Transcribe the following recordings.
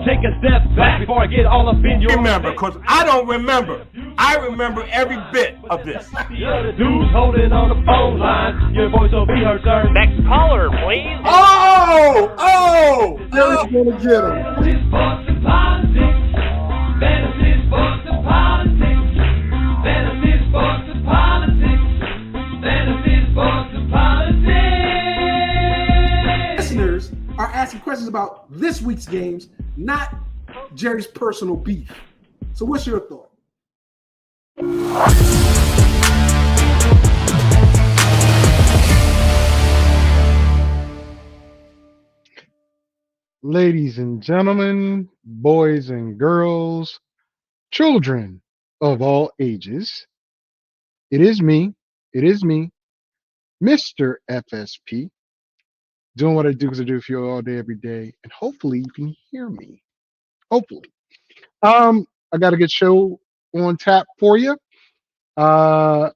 take a step back before I get all up in your remember, because I don't remember. I remember every bit of this. You're the dudes holding on the phone line. Your voice will be heard, sir. Next caller, please. Oh! Jerry's gonna get him. Fantasy sports and politics. Fantasy sports and politics. Fantasy sports and politics. Fantasy sports and politics. Listeners are asking questions about this week's games, not Jerry's personal beef. So what's your thought? Ladies and gentlemen, boys and girls, children of all ages, it is me, Mr. FSP, doing what I do because I do for you all day, every day, and hopefully you can hear me. Hopefully. I got a good show on tap for you. I'll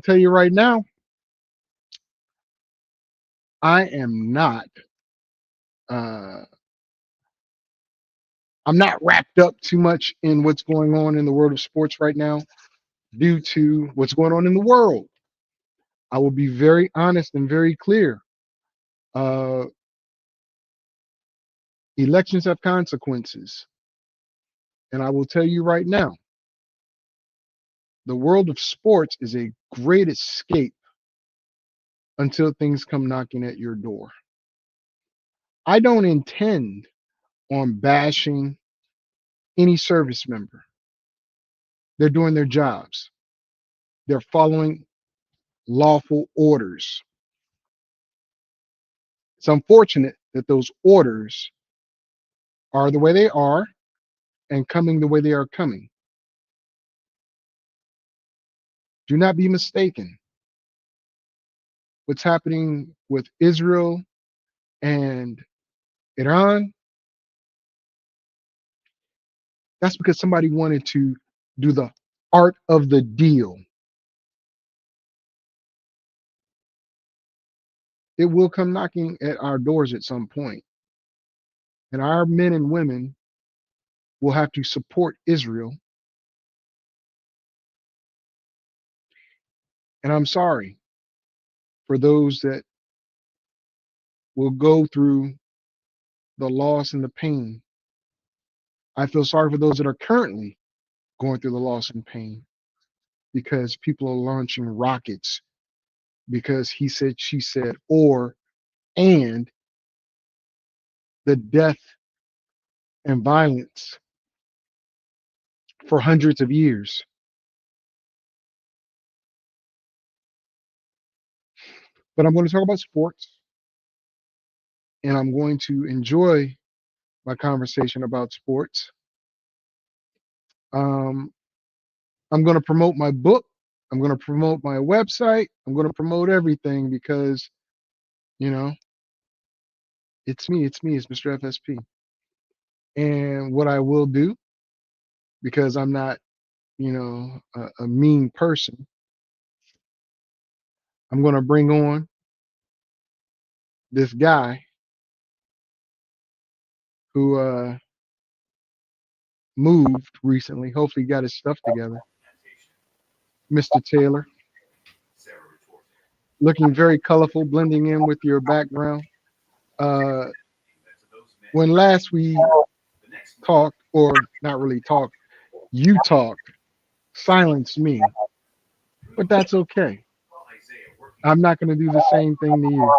tell you right now, I am not I'm not wrapped up too much in what's going on in the world of sports right now due to what's going on in the world. I will be very honest and very clear. Elections have consequences. And I will tell you right now, the world of sports is a great escape until things come knocking at your door. I don't intend on bashing any service member. They're doing their jobs. They're following lawful orders. It's unfortunate that those orders are the way they are and coming the way they are coming. Do not be mistaken. What's happening with Israel and Iran, that's because somebody wanted to do the art of the deal. It will come knocking at our doors at some point. And our men and women will have to support Israel. And I'm sorry for those that will go through the loss and the pain. I feel sorry for those that are currently going through the loss and pain because people are launching rockets because he said, she said, and the death and violence for hundreds of years. But I'm going to talk about sports, and I'm going to enjoy my conversation about sports. I'm going to promote my book. I'm going to promote my website. I'm going to promote everything because, you know, it's me, it's Mr. FSP. And what I will do, because I'm not, you know, a mean person, I'm going to bring on this guy who moved recently. Hopefully he got his stuff together. Mr. Taylor. Looking very colorful, blending in with your background. When last we talked, or not really talked, you talked, silenced me. But that's okay. I'm not going to do the same thing to you.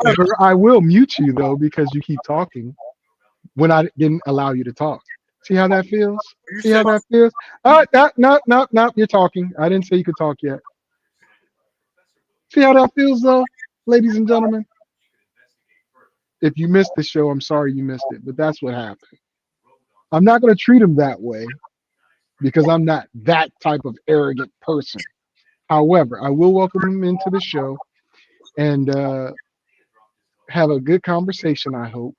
However, I will mute you though because you keep talking when I didn't allow you to talk. See how that feels? See how that feels? No, you're talking. I didn't say you could talk yet. See how that feels though, ladies and gentlemen? If you missed the show, I'm sorry you missed it, but that's what happened. I'm not going to treat him that way because I'm not that type of arrogant person. However, I will welcome him into the show and have a good conversation, I hope,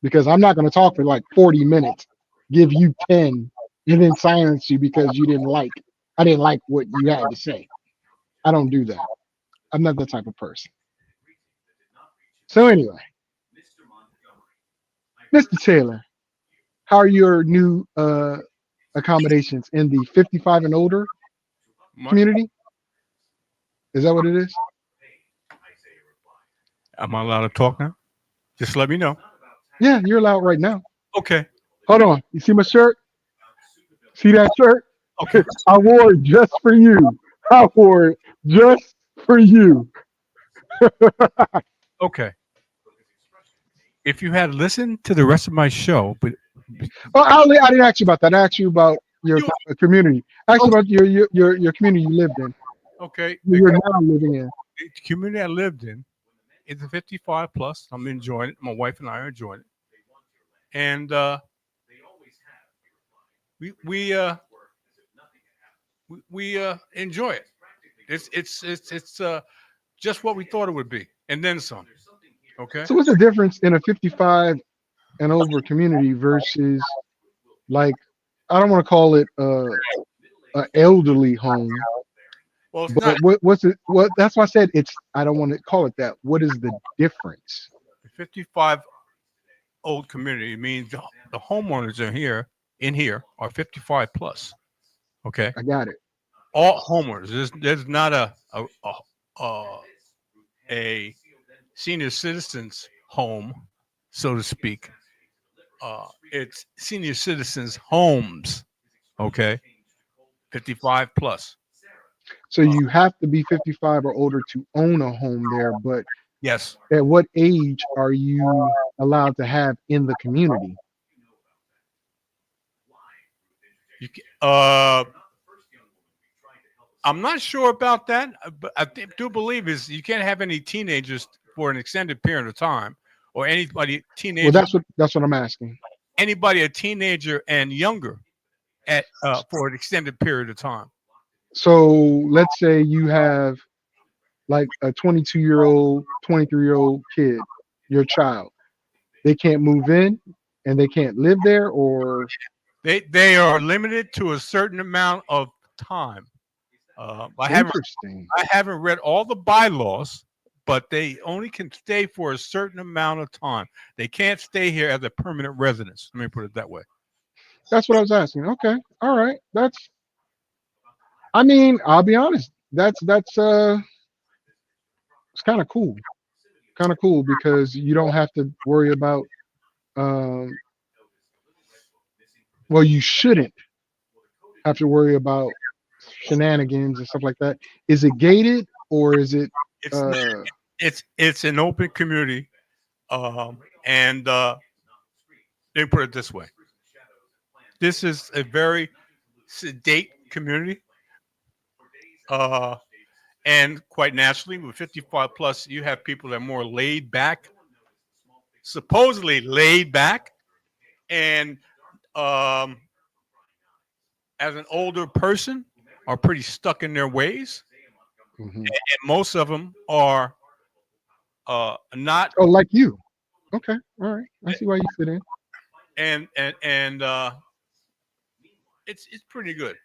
because I'm not going to talk for like 40 minutes, give you 10, and then silence you because I didn't like what you had to say. I don't do that. I'm not that type of person. So anyway, Mr. Taylor, how are your new accommodations in the 55 and older community? Is that what it is? Am I allowed to talk now? Just let me know. Yeah, you're allowed right now. Okay. Hold on. You see my shirt? See that shirt? Okay. I wore it just for you. I wore it just for you. Okay. If you had listened to the rest of my show, but Oh, I didn't ask you about that. I asked you about your community. I asked you about your community you lived in. okay, You're now living in. the community I lived in is a 55 plus. I'm enjoying it. My wife and I are enjoying it, and we enjoy it. It's just what we thought it would be, and then some. Okay. So what's the difference in a 55 and over community versus like I don't want to call it a elderly home, Well, it's but not what's it? What that's why I said it's. I don't want to call it that. What is the difference? a 55 old community. It means the homeowners in here are 55 plus. Okay. I got it. All homeowners. There's not a senior citizens home, so to speak. It's senior citizens homes. Okay. 55 plus. So you have to be 55 or older to own a home there, but Yes. at what age are you allowed to have in the community? You I'm not sure about that, but I do believe is you can't have any teenagers for an extended period of time, or anybody teenager. Well, that's what I'm asking. Anybody a teenager and younger at for an extended period of time. So let's say you have like a 22-year-old, 23-year-old kid, your child. They can't move in and they can't live there, or They are limited to a certain amount of time. I haven't read all the bylaws, but they only can stay for a certain amount of time. They can't stay here as a permanent residence. Let me put it that way. that's what I was asking. Okay, all right. I mean, I'll be honest. It's kind of cool. Kind of cool because you don't have to worry about. Well, you shouldn't have to worry about shenanigans and stuff like that. Is it gated or is it? It's an open community, and let me put it this way: this is a very sedate community, and quite naturally, with 55 plus, you have people that are more laid back, supposedly laid back, and as an older person, are pretty stuck in their ways. Mhm. And most of them are not, Oh, like you. Okay, all right. I see why you fit in. and it's pretty good.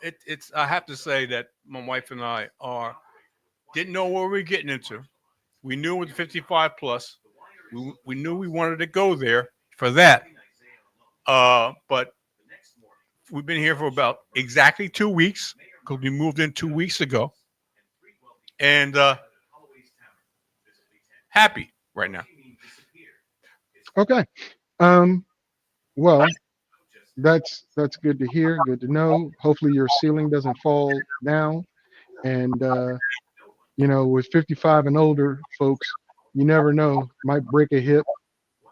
It's I have to say that my wife and I didn't know what we were getting into. We knew with 55 plus, we knew we wanted to go there for that. But we've been here for about exactly 2 weeks because we moved in 2 weeks ago, and happy right now. Okay. Well, that's good to hear. Good to know. Hopefully your ceiling doesn't fall down. And with 55 and older folks, you never know. Might break a hip,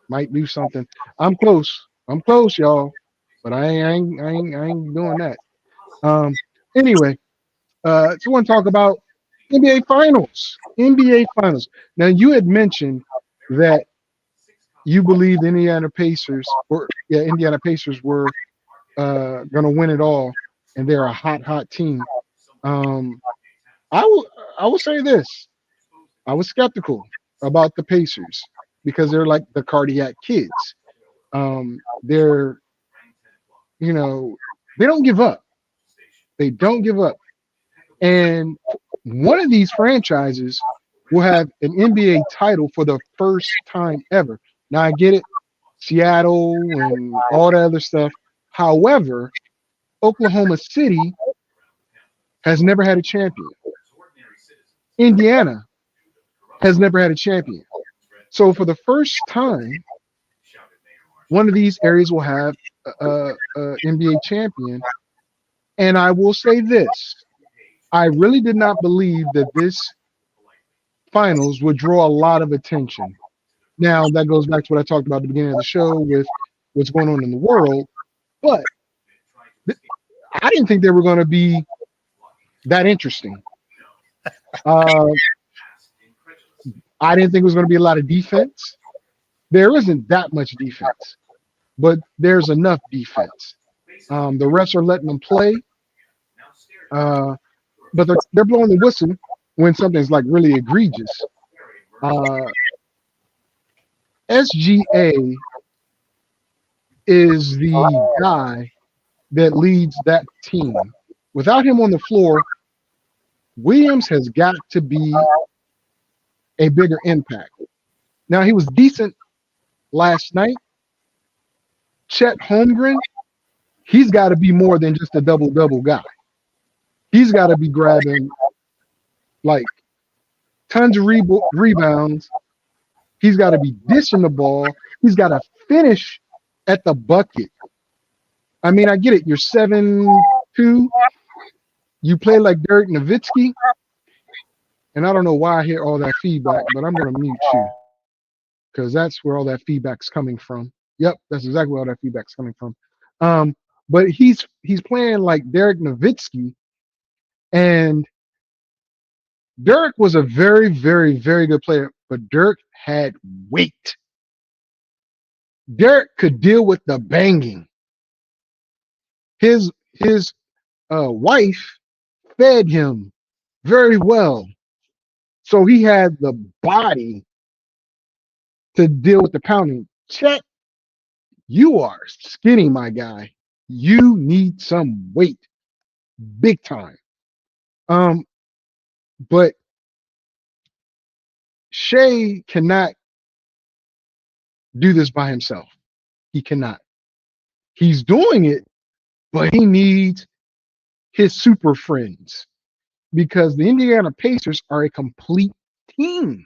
might do something. I'm close. Y'all. But I ain't doing that. Anyway, so I want to talk about NBA Finals. NBA Finals. Now you had mentioned that you believe the Indiana Pacers were going to win it all, and they're a hot team. I will say this: I was skeptical about the Pacers because they're like the cardiac kids. They're they don't give up. They don't give up, and one of these franchises will have an NBA title for the first time ever. Now I get it. Seattle and all that other stuff. However, Oklahoma City has never had a champion. Indiana has never had a champion. So for the first time, one of these areas will have a NBA champion. And I will say this. I really did not believe that this finals would draw a lot of attention. Now, that goes back to what I talked about at the beginning of the show with what's going on in the world. But I didn't think they were going to be that interesting. I didn't think it was going to be a lot of defense. There isn't that much defense, but there's enough defense. The refs are letting them play, but they're blowing the whistle when something's like really egregious. SGA is the guy that leads that team. Without him on the floor, Williams has got to be a bigger impact. Now, he was decent last night. Chet Holmgren, he's got to be more than just a double-double guy. He's got to be grabbing like tons of rebounds. He's got to be dishing the ball. He's got to finish at the bucket. I mean, I get it. You're 7'2". You play like Dirk Nowitzki. And I don't know why I hear all that feedback, but I'm going to mute you because that's where all that feedback's coming from. Yep, that's exactly where all that feedback's coming from. But he's playing like Dirk Nowitzki, and Dirk was a very, very, very good player, but Dirk had weight. Dirk could deal with the banging. His wife fed him very well. So he had the body to deal with the pounding. Chet, you are skinny, my guy. You need some weight, big time. But Shea cannot do this by himself. He cannot. He's doing it, but he needs his super friends because the Indiana Pacers are a complete team,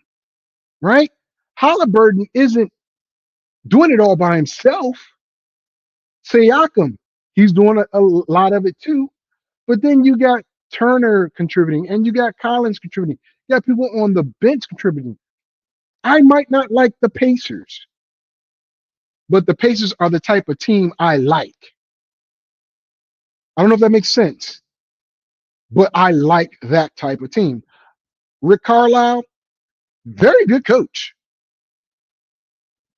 right? Halliburton isn't doing it all by himself. Siakam, he's doing a lot of it too. But then you got Turner contributing and you got Collins contributing. You got people on the bench contributing. I might not like the Pacers, but the Pacers are the type of team I like. I don't know if that makes sense, but I like that type of team. Rick Carlisle, very good coach.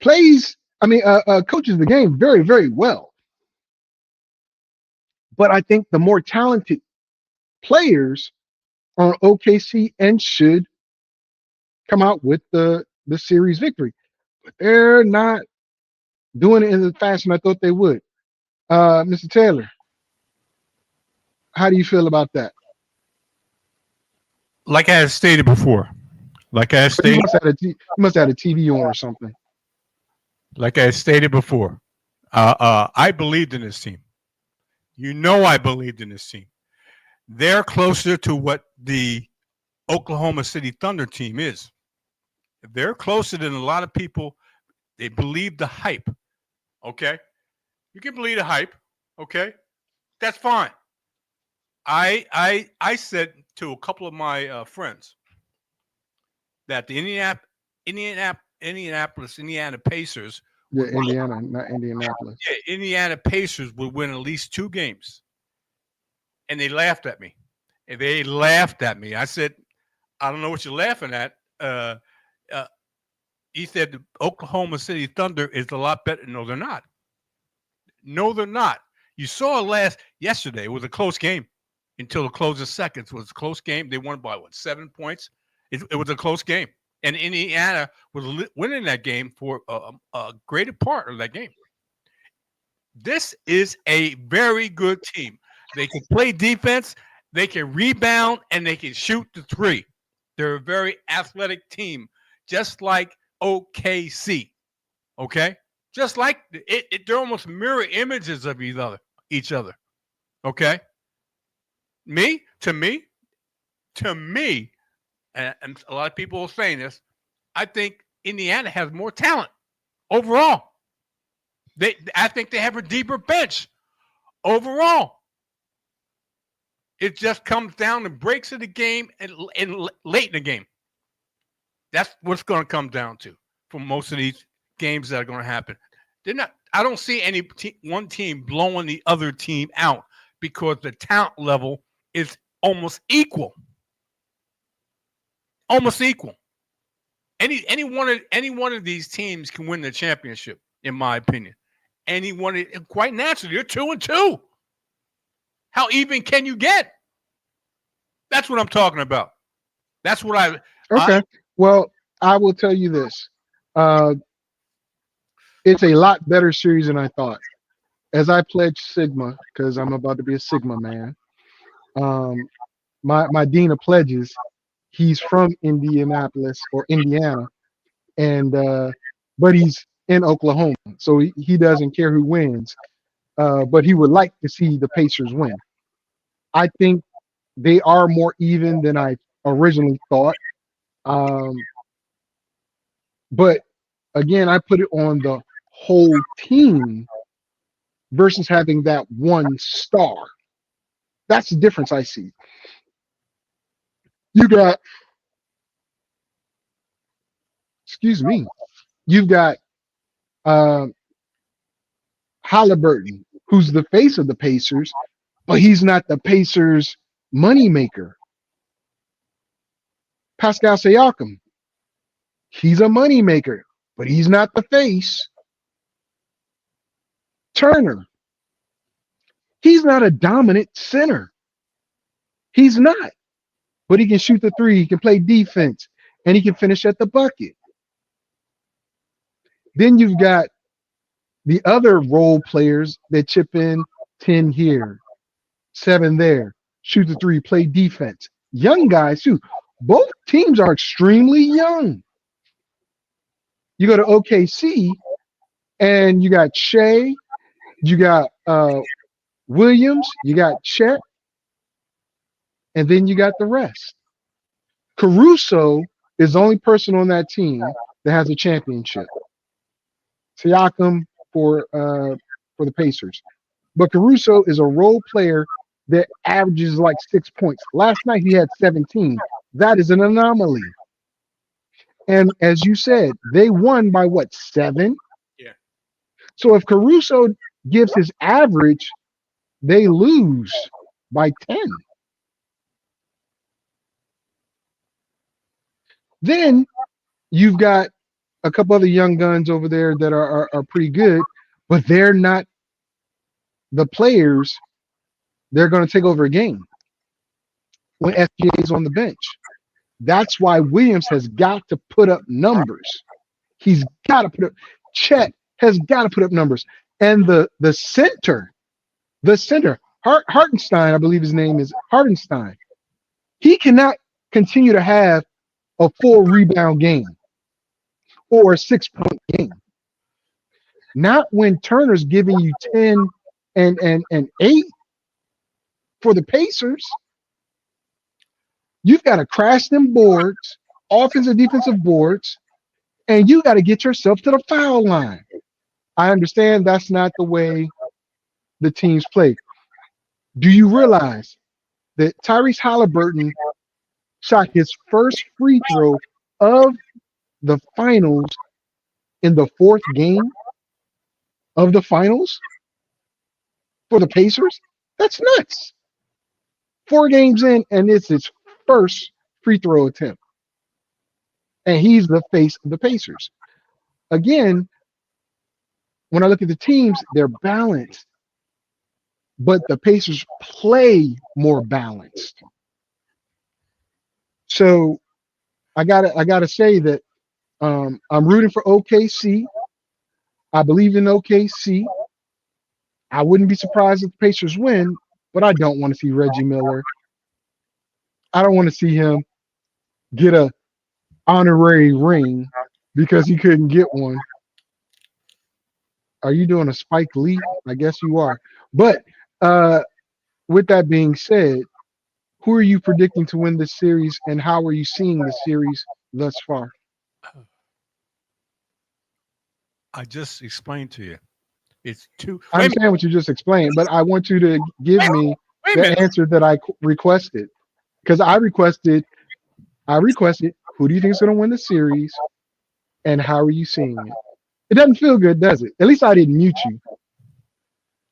Coaches the game very, very well. But I think the more talented players are OKC and should come out with the series victory. But they're not doing it in the fashion I thought they would. Mr. Taylor, how do you feel about that? Like I had stated before. You must have had a TV on or something. Like I stated before, I believed in this team. You know I believed in this team. They're closer to what the Oklahoma City Thunder team is. They're closer than a lot of people. They believe the hype. Okay? You can believe the hype. Okay? That's fine. I said to a couple of my friends that the Indiana Pacers. Yeah, Indiana, not Indianapolis. Yeah, Indiana Pacers would win at least 2 games. And they laughed at me. I said, I don't know what you're laughing at. He said the Oklahoma City Thunder is a lot better. No, they're not. No, they're not. You saw yesterday. It was a close game until the close of seconds. It was a close game. They won by 7 points. It was a close game. And Indiana was winning that game for a greater part of that game. This is a very good team. They can play defense, they can rebound, and they can shoot the 3. They're a very athletic team, just like OKC. Okay? Just like they're almost mirror images of each other. Okay. To me, and a lot of people are saying this, I think Indiana has more talent overall. I think they have a deeper bench overall. It just comes down to breaks of the game and late in the game. That's what's going to come down to for most of these games that are going to happen. I don't see one team blowing the other team out because the talent level is almost equal. Almost equal. Any one of these teams can win the championship, in my opinion. Quite naturally, you're 2-2. How even can you get? That's what I'm talking about. That's what Okay. Well, I will tell you this. It's a lot better series than I thought. As I pledge Sigma, because I'm about to be a Sigma man. My dean of pledges, he's from Indianapolis or Indiana, and but he's in Oklahoma, so he doesn't care who wins. But he would like to see the Pacers win. I think they are more even than I originally thought. But again, I put it on the whole team versus having that one star. That's the difference I see. You've got Halliburton, who's the face of the Pacers, but he's not the Pacers' moneymaker. Pascal Siakam, he's a moneymaker, but he's not the face. Turner, he's not a dominant center. He's not. But he can shoot the three, he can play defense, and he can finish at the bucket. Then you've got the other role players that chip in 10 here, 7 there, shoot the three, play defense. Young guys, too. Both teams are extremely young. You go to OKC, and you got Shea, you got Williams, you got Chet, and then you got the rest. Caruso is the only person on that team that has a championship. Siakam for the Pacers. But Caruso is a role player that averages like 6 points. Last night he had 17. That is an anomaly. And as you said, they won by what, 7? Yeah. So if Caruso gives his average, they lose by 10. Then you've got a couple other young guns over there that are pretty good, but they're not the players. They're going to take over a game when SGA is on the bench. That's why Williams has got to put up numbers. He's got to put up. Chet has got to put up numbers. And the center, Hartenstein, I believe his name is Hartenstein. He cannot continue to have a 4 rebound game or a 6-point game. Not when Turner's giving you 10 and 8 for the Pacers. You've got to crash them boards, offensive, defensive boards, and you got to get yourself to the foul line. I understand that's not the way the teams play. Do you realize that Tyrese Halliburton shot his first free throw of the finals in the 4th game of the finals for the Pacers? That's nuts. 4 games in, and it's his first free throw attempt. And he's the face of the Pacers. Again, when I look at the teams, they're balanced, but the Pacers play more balanced. So I gotta say that I'm rooting for OKC. I believe in OKC. I wouldn't be surprised if the Pacers win, but I don't want to see Reggie Miller. I don't want to see him get a honorary ring because he couldn't get one. Are you doing a Spike Lee? I guess you are. But with that being said, who are you predicting to win this series, and how are you seeing the series thus far? I just explained to you. It's two. I understand what you just explained, but I want you to give me Wait a the minute. answer that I requested, because I requested, who do you think is going to win the series, and how are you seeing it? It doesn't feel good, does it? At least I didn't mute you.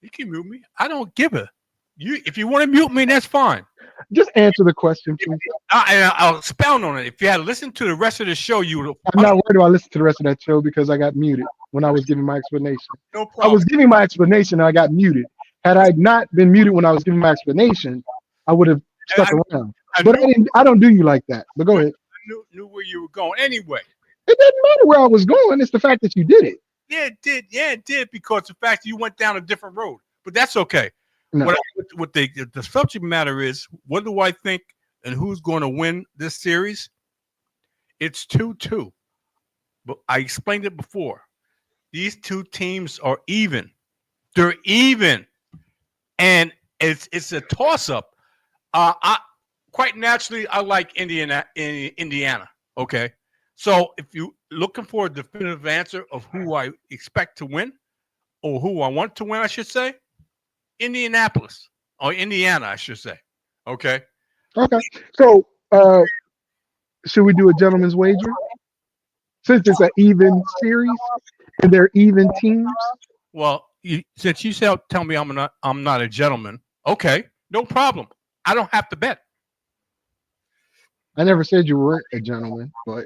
You can mute me. I don't give a. If you want to mute me, that's fine. Just answer the question, please. I'll expound on it. If you had listened to the rest of the show, you would. I'm not worried about listening to the rest of that show because I got muted when I was giving my explanation. No I problem. was giving my explanation and I got muted. Had I not been muted when I was giving my explanation, I would have stuck around. But I don't do you like that. But go ahead. I knew where you were going. Anyway. It doesn't matter where I was going. It's the fact that you did it. Yeah, it did. Yeah, it did, because the fact that you went down a different road. But that's okay. No. What the subject matter is, what do I think and who's going to win this series? It's 2-2. But I explained it before. These two teams are even. They're even. And it's a toss-up. I quite naturally, I like Indiana. Okay. So if you're looking for a definitive answer of who I expect to win, or who I want to win, I should say, Indianapolis, or Indiana, I should say. Okay. Okay. So should we do a gentleman's wager? Since it's an even series and they're even teams. Well, since you tell me I'm not a gentleman, okay, no problem. I don't have to bet. I never said you weren't a gentleman, but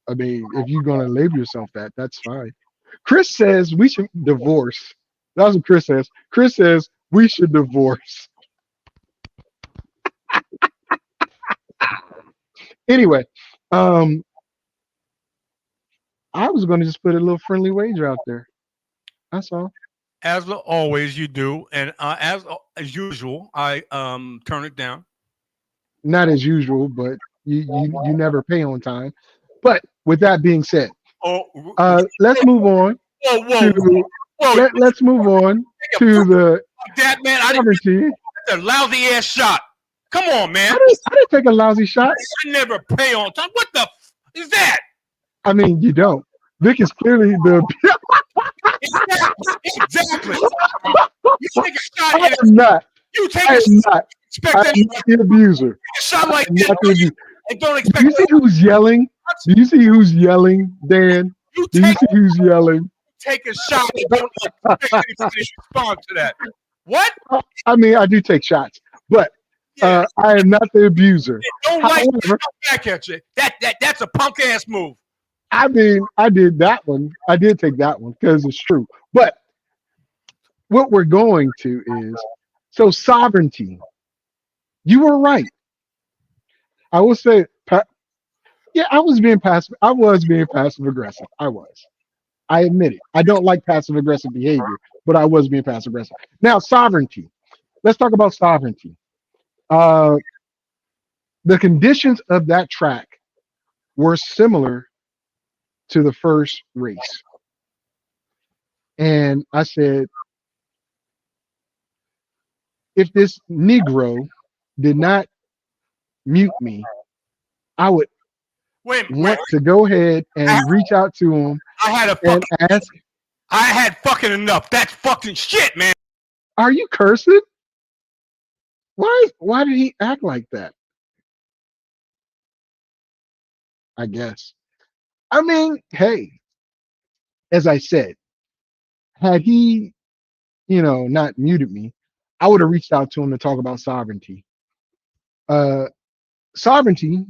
I mean, if you're going to label yourself that, that's fine. Chris says we should divorce. That's what Chris says. Chris says we should divorce. Anyway, I was going to just put a little friendly wager out there. That's all. As always, you do, and as usual, I turn it down. Not as usual, but you never pay on time. But with that being said, let's move on. Let's move on to the that man. I didn't a lousy ass shot. Come on, man. I didn't take a lousy shot. I never pay on time. What the is that? I mean, you don't. Vic is clearly the. Exactly. You take a shot. I am not. You take I a am not. expect I am not the abuser. a shot like I'm this. not the abuser. And don't Do expect. you see who's yelling? Do you see who's yelling, Dan? You Do you see who's yelling? take a shot and don't expect anybody to respond to that. What? I mean, I do take shots, but I am not the abuser. Don't like However, back at you. That's a punk ass move. I mean, I did that one. I did take that one because it's true. But what we're going to is sovereignty. You were right. I will say, I was being passive. I was being passive aggressive. I was. I admit it. I don't like passive aggressive behavior, but I was being passive aggressive. Now, sovereignty. Let's talk about sovereignty. The conditions of that track were similar to the first race. And I said, if this Negro did not mute me, I would want to go ahead and reach out to him and ask. I had fucking enough. That's fucking shit, man. Are you cursing? Why did he act like that? I guess. I mean, hey, as I said, had he, not muted me, I would have reached out to him to talk about sovereignty. Sovereignty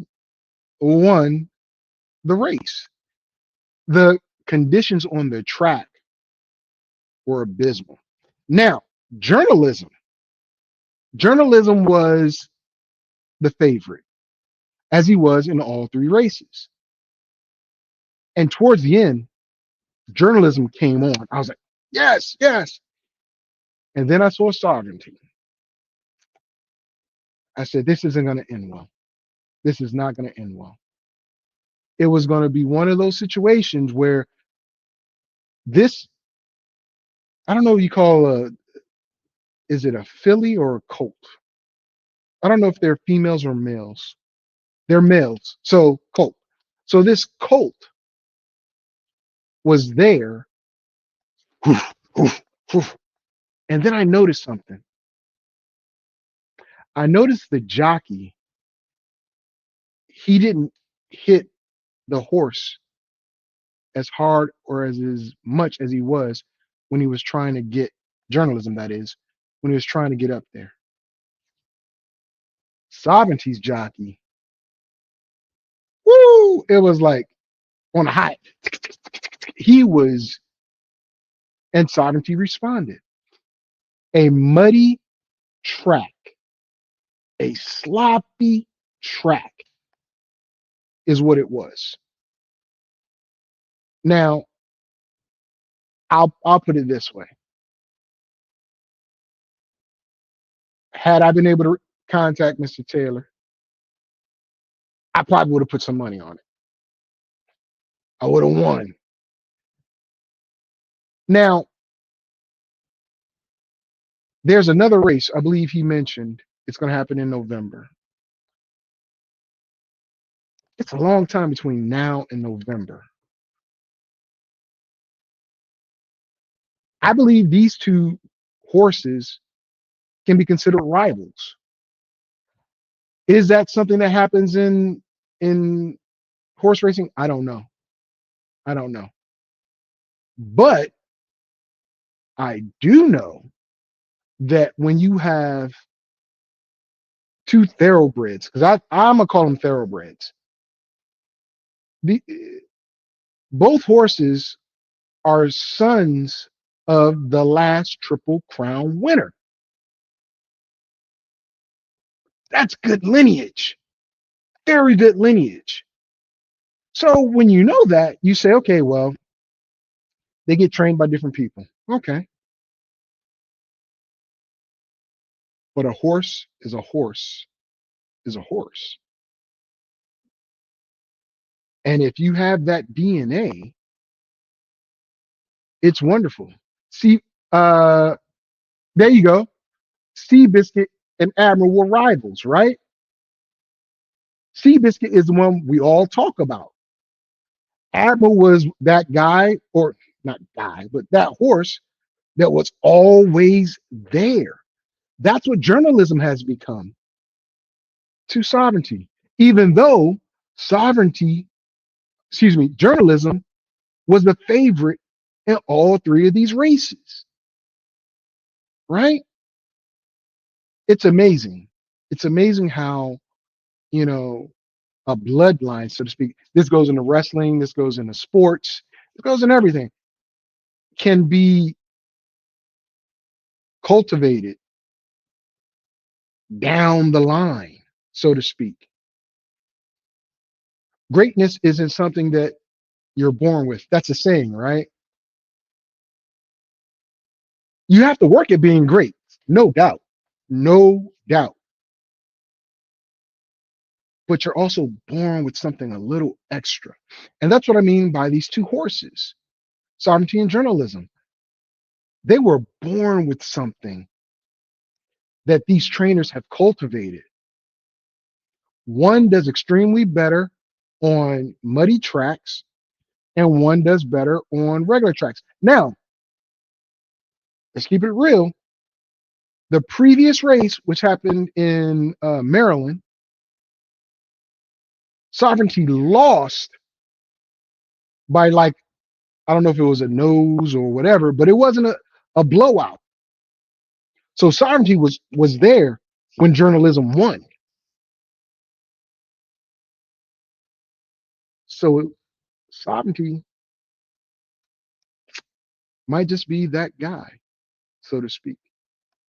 won the race. The conditions on the track were abysmal. Now, journalism was the favorite, as he was in all three races. And towards the end, journalism came on. I was like, yes, yes. And then I saw sovereignty. I said, this isn't going to end well. This is not going to end well. It was going to be one of those situations where this I don't know what you call is it a filly or a colt? I don't know if they're females or males. They're males. So colt. So this colt was there. Woof, woof, woof. And then I noticed something. I noticed the jockey, he didn't hit the horse as hard or as much as he was when he was trying to get journalism, that is, when he was trying to get up there. Sovereignty's jockey, woo, it was like on a high. He was, and Sovereignty responded. A muddy track, a sloppy track is what it was. Now, I'll put it this way. Had I been able to contact Mr. Taylor, I probably would have put some money on it. I would have won. Now, there's another race I believe he mentioned. It's going to happen in November. It's a long time between now and November. I believe these two horses can be considered rivals. Is that something that happens in horse racing? I don't know. I don't know. But I do know that when you have two thoroughbreds, because I'm gonna call them thoroughbreds, both horses are sons of the last Triple Crown winner. That's good lineage, very good lineage. So when you know that, you say, okay, well, they get trained by different people. Okay. But a horse is a horse is a horse. And if you have that DNA, it's wonderful. See, there you go. Seabiscuit and Admiral were rivals, right? Seabiscuit is the one we all talk about. Admiral was that guy, or not guy, but that horse that was always there. That's what journalism has become to Sovereignty. Even though journalism was the favorite in all three of these races, right? It's amazing. It's amazing how, a bloodline, so to speak, this goes into wrestling, this goes into sports, it goes in everything, can be cultivated down the line, so to speak. Greatness isn't something that you're born with. That's a saying, right? You have to work at being great, no doubt. No doubt. But you're also born with something a little extra. And that's what I mean by these two horses, Sovereignty and journalism. They were born with something that these trainers have cultivated. One does extremely better on muddy tracks, and one does better on regular tracks. Now, let's keep it real. The previous race, which happened in Maryland, Sovereignty lost by, like, I don't know if it was a nose or whatever, but it wasn't a blowout. So Sovereignty was there when journalism won. So Sovereignty might just be that guy, so to speak.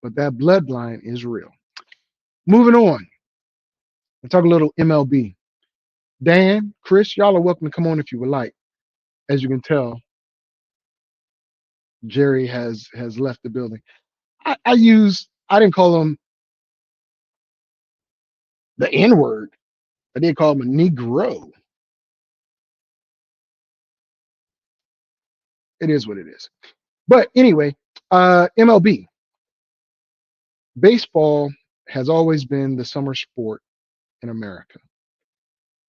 But that bloodline is real. Moving on. We'll talk a little MLB. Dan, Chris, y'all are welcome to come on if you would like. As you can tell, Jerry has left the building. I didn't call him the N-word. I did call him a Negro. It is what it is. But anyway, MLB. Baseball has always been the summer sport in America.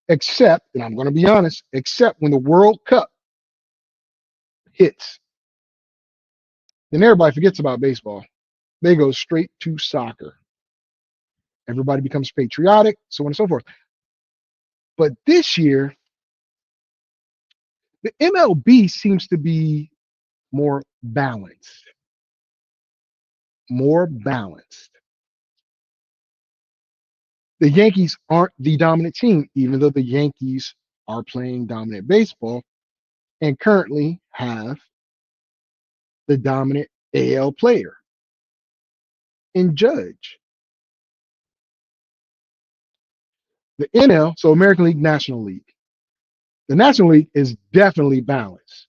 Except, and I'm going to be honest, except when the World Cup hits, then everybody forgets about baseball. They go straight to soccer. Everybody becomes patriotic, so on and so forth. But this year, the MLB seems to be more balanced. More balanced. The Yankees aren't the dominant team, even though the Yankees are playing dominant baseball and currently have the dominant AL player in Judge. The NL, so American League, National League. The National League is definitely balanced.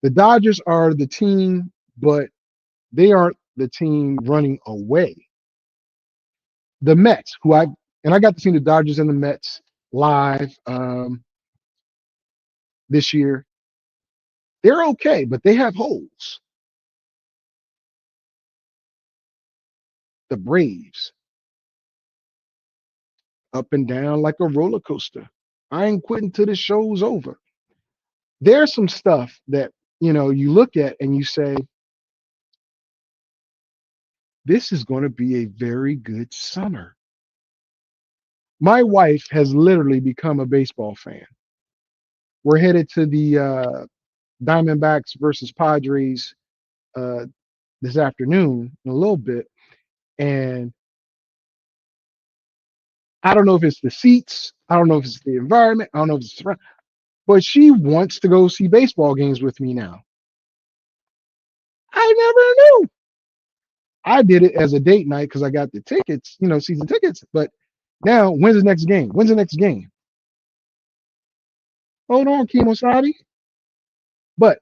The Dodgers are the team, but they aren't the team running away. The Mets, I got to see the Dodgers and the Mets live this year. They're okay, but they have holes. The Braves, up and down like a roller coaster. I ain't quitting till the show's over. There's some stuff that, you look at and you say, this is going to be a very good summer. My wife has literally become a baseball fan. We're headed to the Diamondbacks versus Padres this afternoon in a little bit. And I don't know if it's the seats. I don't know if it's the environment. I don't know if it's the, but she wants to go see baseball games with me now. I never knew. I did it as a date night because I got the tickets, season tickets. But now, when's the next game? When's the next game? Hold on, Kimosadi. But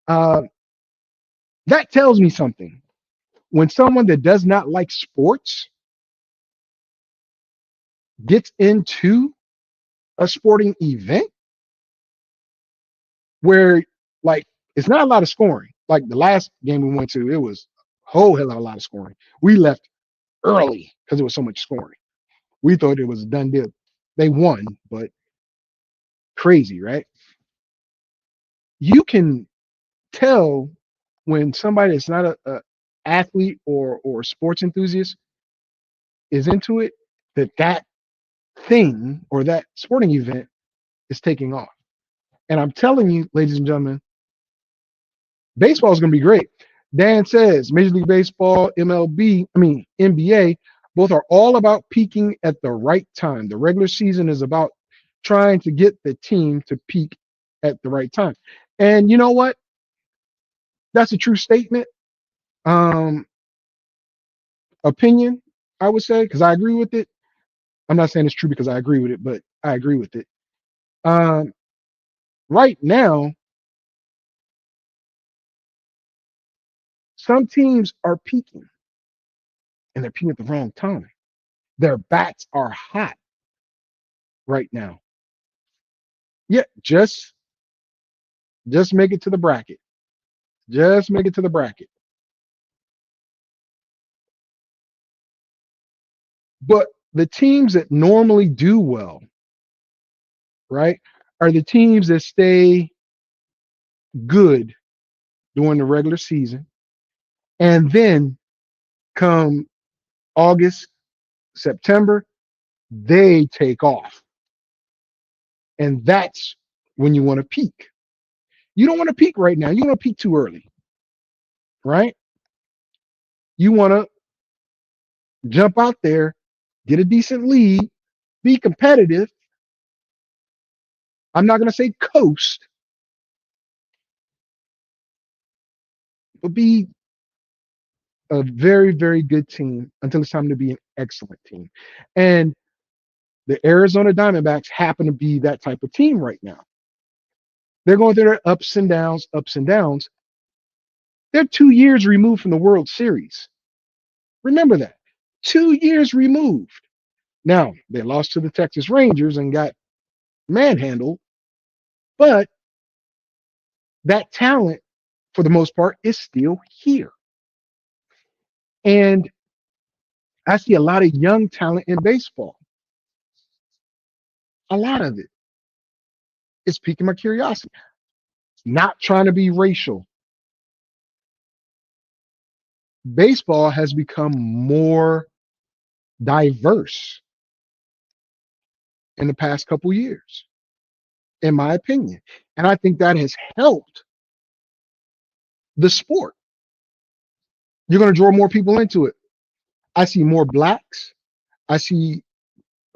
that tells me something. When someone that does not like sports gets into a sporting event where, like, it's not a lot of scoring. Like the last game we went to, it was a whole hell of a lot of scoring. We left early because there was so much scoring. We thought it was a done deal. They won, but crazy, right? You can tell when somebody that's not a athlete or sports enthusiast is into it, that thing or that sporting event is taking off. And I'm telling you, ladies and gentlemen, baseball is going to be great. Dan says Major League Baseball, NBA, both are all about peaking at the right time. The regular season is about trying to get the team to peak at the right time. And you know what? That's a true statement. Opinion, I would say, because I agree with it. I'm not saying it's true because I agree with it, but I agree with it. Right now, some teams are peaking, and they're peaking at the wrong time. Their bats are hot right now. Yeah, just make it to the bracket. Just make it to the bracket. But the teams that normally do well, right, are the teams that stay good during the regular season. And then come August, September, they take off. And that's when you want to peak. You don't want to peak right now. You want to peak too early, right? You want to jump out there, get a decent lead, be competitive. I'm not going to say coast, but be a very, very good team until it's time to be an excellent team. And the Arizona Diamondbacks happen to be that type of team right now. They're going through their ups and downs, ups and downs. They're 2 years removed from the World Series. Remember that. 2 years removed. Now, they lost to the Texas Rangers and got manhandled, but that talent for the most part, is still here. And I see a lot of young talent in baseball. A lot of it is piquing my curiosity. Not trying to be racial. Baseball has become more diverse in the past couple years, in my opinion. And I think that has helped the sport. You're going to draw more people into it. I see more blacks. I see,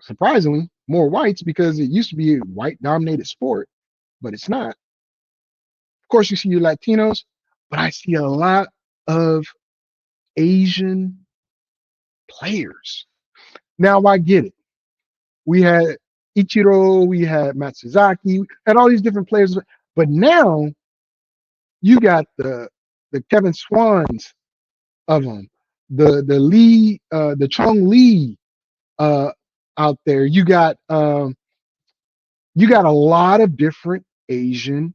surprisingly, more whites because it used to be a white dominated sport, but it's not. Of course, you see your Latinos, but I see a lot of Asian players. Now I get it. We had Ichiro, we had Matsuzaki, had all these different players, but now you got the Kevin Swans of them, the Lee, the Chong Lee out there. You got a lot of different Asian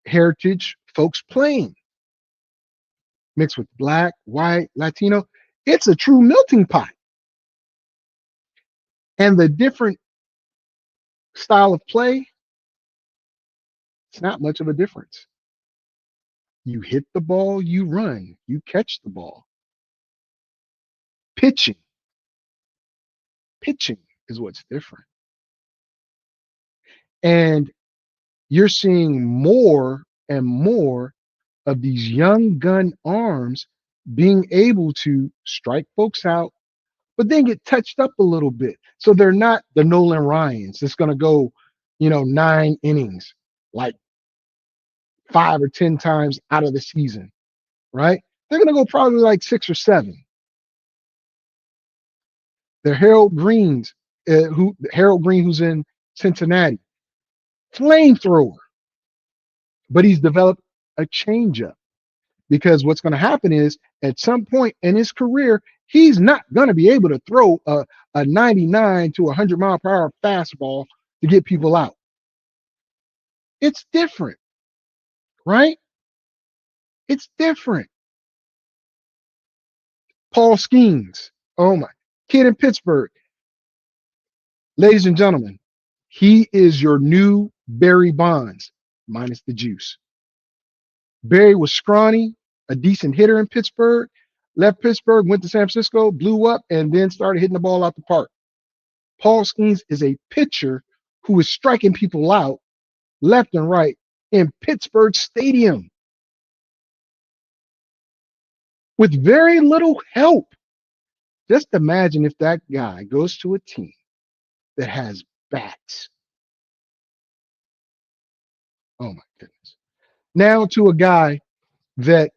heritage folks playing, mixed with black, white, Latino. It's a true melting pot. And the different style of play, it's not much of a difference. You hit the ball, you run, you catch the ball. Pitching is what's different. And you're seeing more and more of these young gun arms being able to strike folks out, but then get touched up a little bit. So they're not the Nolan Ryans that's going to go, 9 innings, like 5 or 10 times out of the season, right? They're going to go probably like 6 or 7. The Harold Green, who's in Cincinnati, flamethrower, but he's developed a changeup because what's going to happen is at some point in his career, he's not going to be able to throw a 99 to 100 mile per hour fastball to get people out. It's different, right? It's different. Paul Skeens, oh my, kid in Pittsburgh. Ladies and gentlemen, he is your new Barry Bonds, minus the juice. Barry was scrawny, a decent hitter in Pittsburgh, left Pittsburgh, went to San Francisco, blew up, and then started hitting the ball out the park. Paul Skeens is a pitcher who is striking people out left and right in Pittsburgh Stadium with very little help. Just imagine if that guy goes to a team that has bats. Oh my goodness. Now to a guy that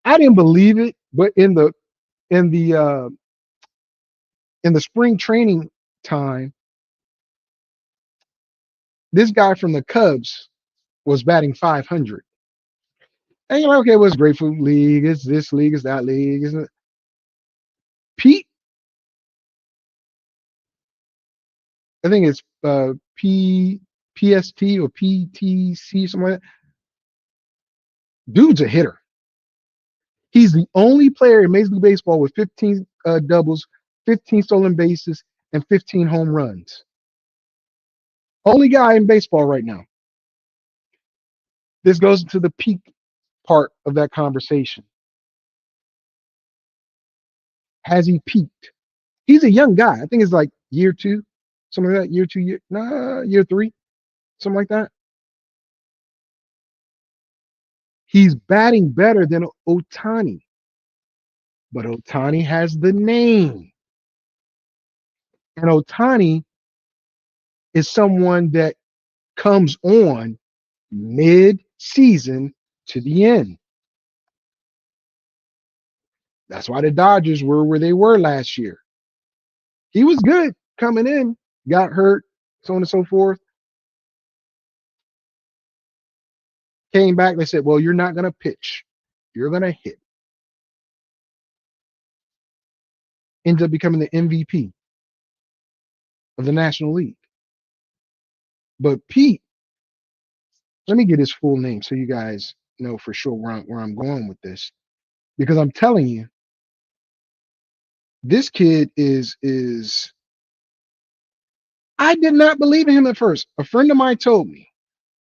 I didn't believe it, but in the spring training time, this guy from the Cubs was batting 500. And you're like, okay, well, it's Grapefruit League, it's this league, it's that league, isn't it? Pete, I think it's PST or PTC, something like that. Dude's a hitter. He's the only player in Major League Baseball with 15 doubles, 15 stolen bases, and 15 home runs. Only guy in baseball right now. This goes into the peak part of that conversation. Has he peaked? He's a young guy. I think it's like year 2, something like that. Year 3, something like that. He's batting better than Ohtani, but Ohtani has the name. And Ohtani is someone that comes on mid-season to the end. That's why the Dodgers were where they were last year. He was good coming in, got hurt, so on and so forth. Came back, they said, well, you're not going to pitch. You're going to hit. Ends up becoming the MVP of the National League. But Pete Let me get his full name so you guys know for sure where I'm going with this. Because I'm telling you, this kid is I did not believe in him at first. A friend of mine told me.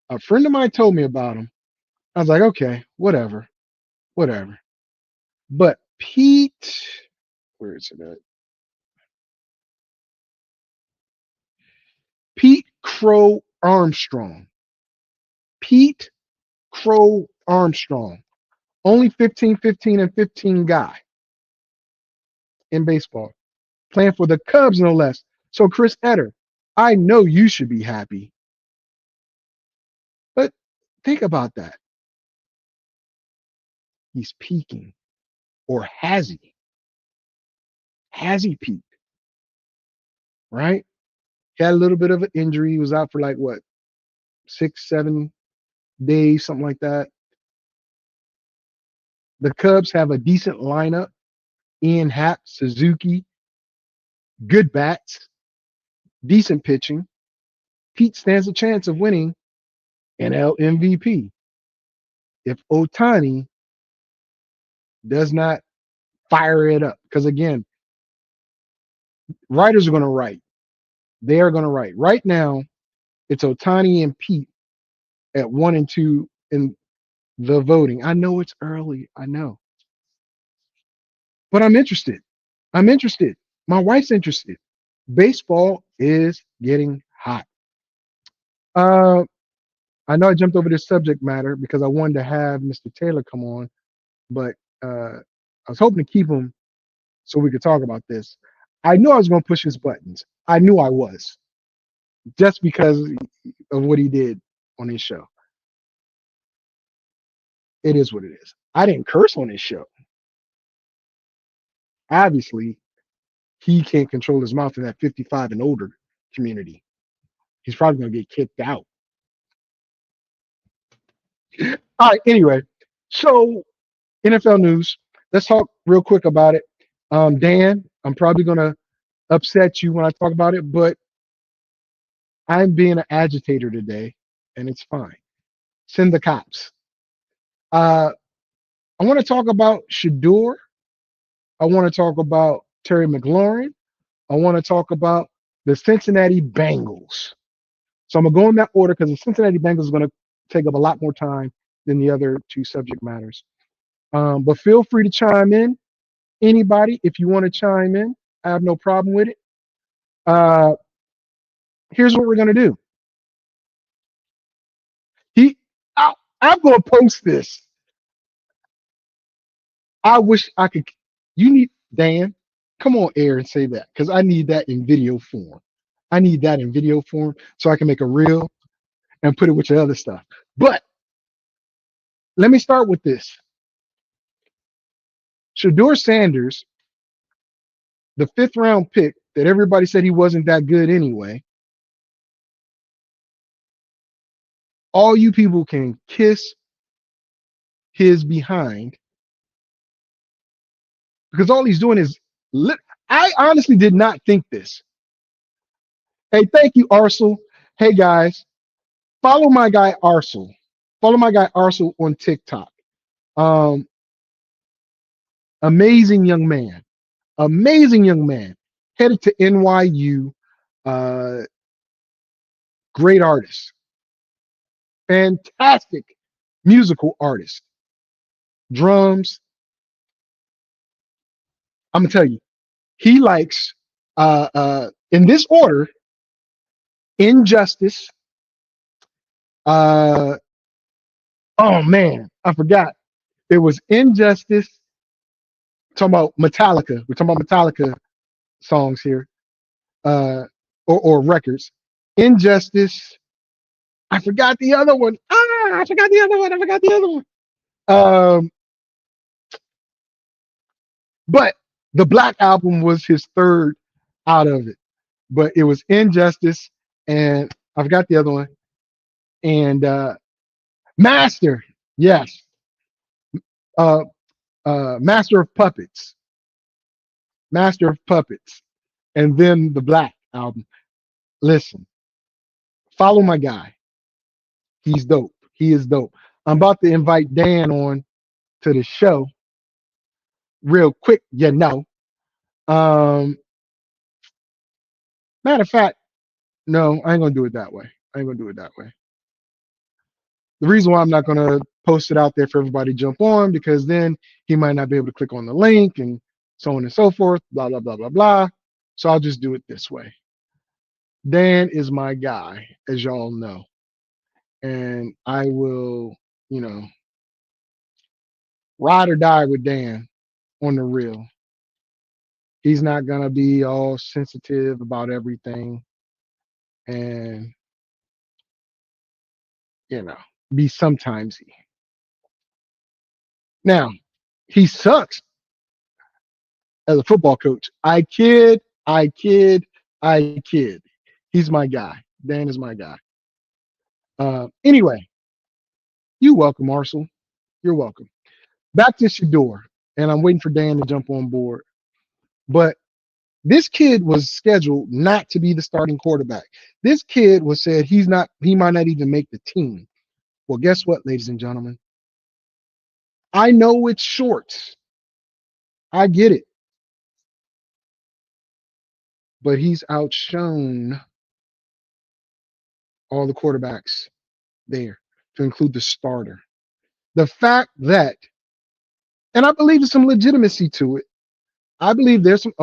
A friend of mine told me about him. I was like, okay, whatever, whatever. But Pete, where is it at? Pete Crow Armstrong. Pete Crow Armstrong. Only 15, 15, and 15 guy in baseball. Playing for the Cubs, no less. So, Chris Etter, I know you should be happy. But think about that. He's peaking. Or has he? Has he peaked? Right? He had a little bit of an injury. He was out for like what, 6, 7 days, something like that. The Cubs have a decent lineup. Ian Happ, Suzuki, good bats, decent pitching. Pete stands a chance of winning NL MVP if Ohtani does not fire it up. Because again, writers are going to write. They are going to write. Right now, it's Ohtani and Pete at 1 and 2 in the voting. I know it's early. I know. But I'm interested. I'm interested. My wife's interested. Baseball is getting hot. I know I jumped over this subject matter because I wanted to have Mr. Taylor come on, but I was hoping to keep him so we could talk about this. I knew I was going to push his buttons. I knew I was, just because of what he did on his show. It is what it is. I didn't curse on his show. Obviously, he can't control his mouth in that 55 and older community. He's probably going to get kicked out. All right, anyway, so NFL news. Let's talk real quick about it. Dan, I'm probably going to upset you when I talk about it, but I'm being an agitator today, and it's fine. Send the cops. I want to talk about Sheduer. I want to talk about Terry McLaurin. I want to talk about the Cincinnati Bengals. So I'm going to go in that order because the Cincinnati Bengals is going to take up a lot more time than the other two subject matters. But feel free to chime in. Anybody, if you want to chime in, I have no problem with it. Here's what we're going to do. I'm going to post this. I wish I could. You need, Dan, come on air and say that because I need that in video form. I need that in video form so I can make a reel and put it with your other stuff. But let me start with this. Sheduer Sanders, the 5th round pick that everybody said he wasn't that good anyway. All you people can kiss his behind because all he's doing is I honestly did not think this. Hey, thank you, Arcel. Hey, guys, follow my guy, Arcel. Follow my guy, Arcel, on TikTok. Amazing young man. Amazing young man. Headed to NYU. Great artist. Fantastic musical artist. Drums. I'm going to tell you, he likes, in this order, Injustice. Oh man, I forgot. It was Injustice. Talking about Metallica. We're talking about Metallica songs here, or records. Injustice. I forgot the other one. I forgot the other one. But the Black Album was his third out of it. But it was Injustice, and I forgot the other one. And Master, yes. Master of Puppets. Master of Puppets. And then the Black Album. Listen, follow my guy. He's dope. He is dope. I'm about to invite Dan on to the show real quick, Um, matter of fact, no, I ain't gonna do it that way. The reason why I'm not gonna post it out there for everybody to jump on, because then he might not be able to click on the link and so on and so forth, blah, blah, blah, blah, blah. So I'll just do it this way. Dan is my guy, as y'all know. And I will, ride or die with Dan on the real. He's not gonna be all sensitive about everything and be sometimesy. Now, he sucks as a football coach. I kid. He's my guy. Dan is my guy. Anyway, you're welcome, Marcel. You're welcome. Back to Sheduer, and I'm waiting for Dan to jump on board. But this kid was scheduled not to be the starting quarterback. This kid was said he might not even make the team. Well, guess what, ladies and gentlemen? I know it's shorts. I get it. But he's outshone all the quarterbacks there, to include the starter. The fact that, and I believe there's some legitimacy to it. I believe there's some,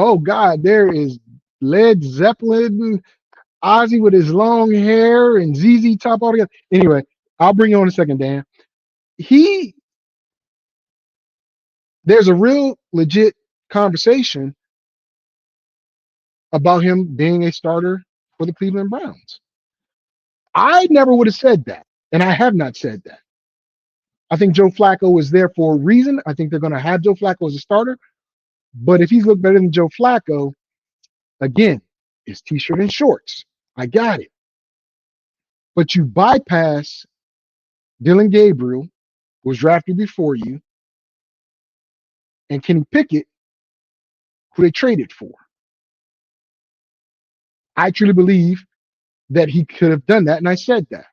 there is Led Zeppelin, Ozzy with his long hair, and ZZ Top all together. Anyway, I'll bring you on in a second, Dan. There's a real legit conversation about him being a starter for the Cleveland Browns. I never would have said that, and I have not said that. I think Joe Flacco is there for a reason. I think they're going to have Joe Flacco as a starter. But if he's looked better than Joe Flacco, again, it's t-shirt and shorts. I got it. But you bypass Dylan Gabriel, who was drafted before you, and Kenny Pickett, who they traded for. I truly believe that he could have done that, and I said that.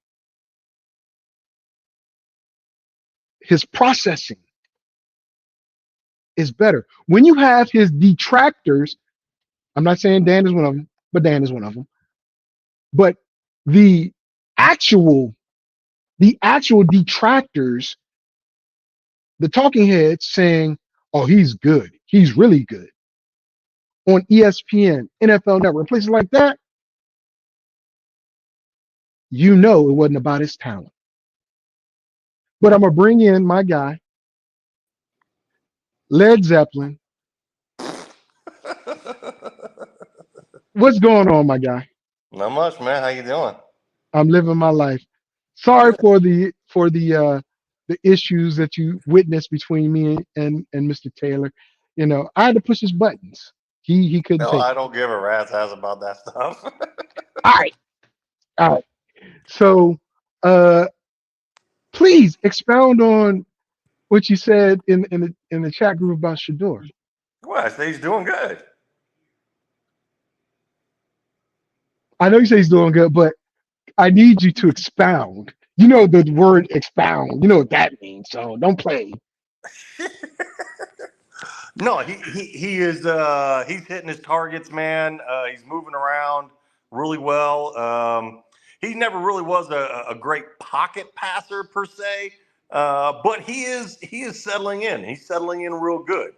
His processing is better. When you have his detractors, I'm not saying Dan is one of them, but Dan is one of them. But the actual detractors, the talking heads saying, oh, he's good. He's really good. On ESPN, NFL Network, places like that, it wasn't about his talent. But I'm going to bring in my guy, Led Zeppelin. What's going on, my guy? Not much, man. How you doing? I'm living my life. Sorry for the issues that you witnessed between me and Mr. Taylor. I had to push his buttons. He couldn't No, take I it. don't give a rat's ass about that stuff. All right. So, please expound on what you said in the chat group about Sheduer. Well, I say he's doing good. I know you say he's doing good, but I need you to expound. You know the word expound. You know what that means. So don't play. No, he is he's hitting his targets, man. He's moving around really well. He never really was a great pocket passer per se, but he is settling in. He's settling in real good.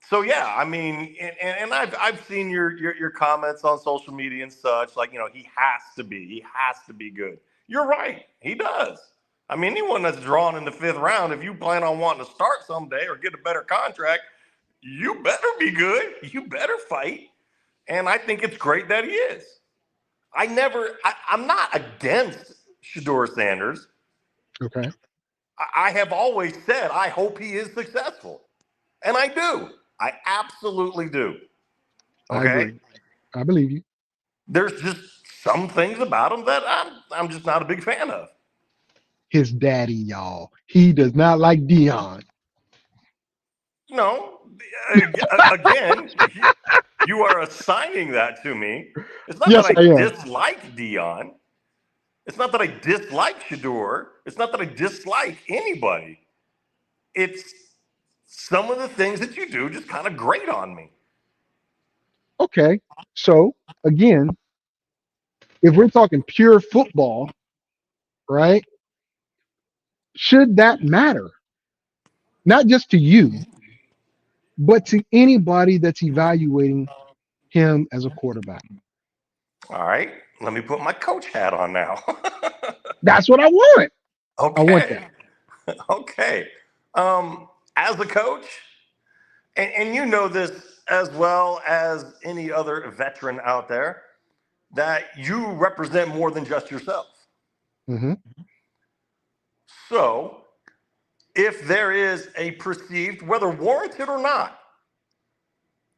So yeah, I mean, and I've seen your comments on social media and such. Like, he has to be good. You're right, he does. I mean, anyone that's drawn in the 5th round, if you plan on wanting to start someday or get a better contract, you better be good. You better fight. And I think it's great that he is. I'm not against Sheduer Sanders. Okay. I have always said I hope he is successful. And I do. I absolutely do. Okay. I agree. I believe you. There's just some things about him that I'm just not a big fan of. His daddy, y'all. He does not like Dion. No, again, you are assigning that to me. It's not Yes, that I I am. dislike Dion. It's not that I dislike Sheduer. It's not that I dislike anybody. It's some of the things that you do just kind of grate on me. Okay. So again, if we're talking pure football, right? Should that matter? Not just to you, but to anybody that's evaluating him as a quarterback. All right. Let me put my coach hat on now. That's what I want. Okay. I want that. Okay. As a coach, and you know this as well as any other veteran out there, that you represent more than just yourself. Mm-hmm. So if there is a perceived, whether warranted or not,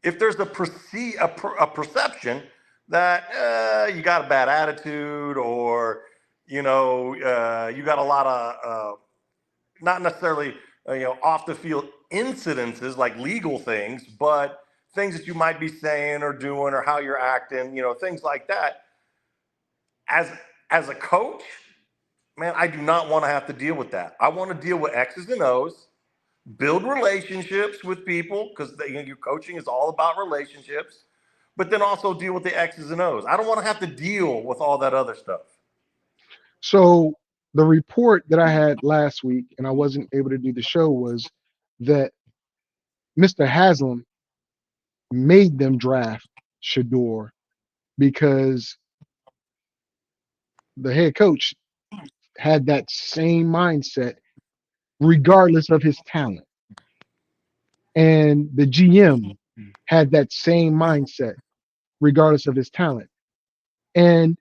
if there's a perception that you got a bad attitude, or you got a lot of not necessarily off the field incidences like legal things, but things that you might be saying or doing, or how you're acting, things like that. As a coach, man, I do not want to have to deal with that. I want to deal with X's and O's, build relationships with people, because your coaching is all about relationships, but then also deal with the X's and O's. I don't want to have to deal with all that other stuff. So the report that I had last week, and I wasn't able to do the show, was that Mr. Haslam made them draft Sheduer because the head coach had that same mindset regardless of his talent. And the GM had that same mindset regardless of his talent. And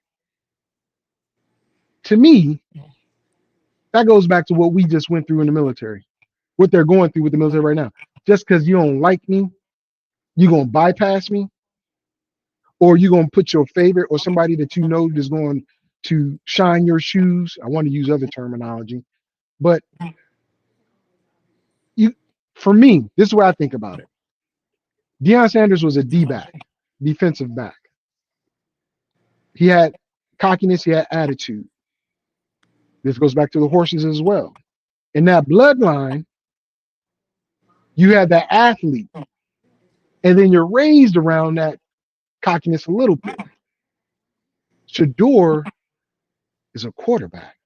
to me, that goes back to what we just went through in the military, what they're going through with the military right now. Just because you don't like me, you're going to bypass me, or you're going to put your favorite or somebody that you know is going to shine your shoes. I want to use other terminology, but for me, this is where I think about it. Deion Sanders was a D-back, defensive back. He had cockiness, he had attitude. This goes back to the horses as well. In that bloodline, you had that athlete, and then you're raised around that cockiness a little bit. Sheduer is a quarterback.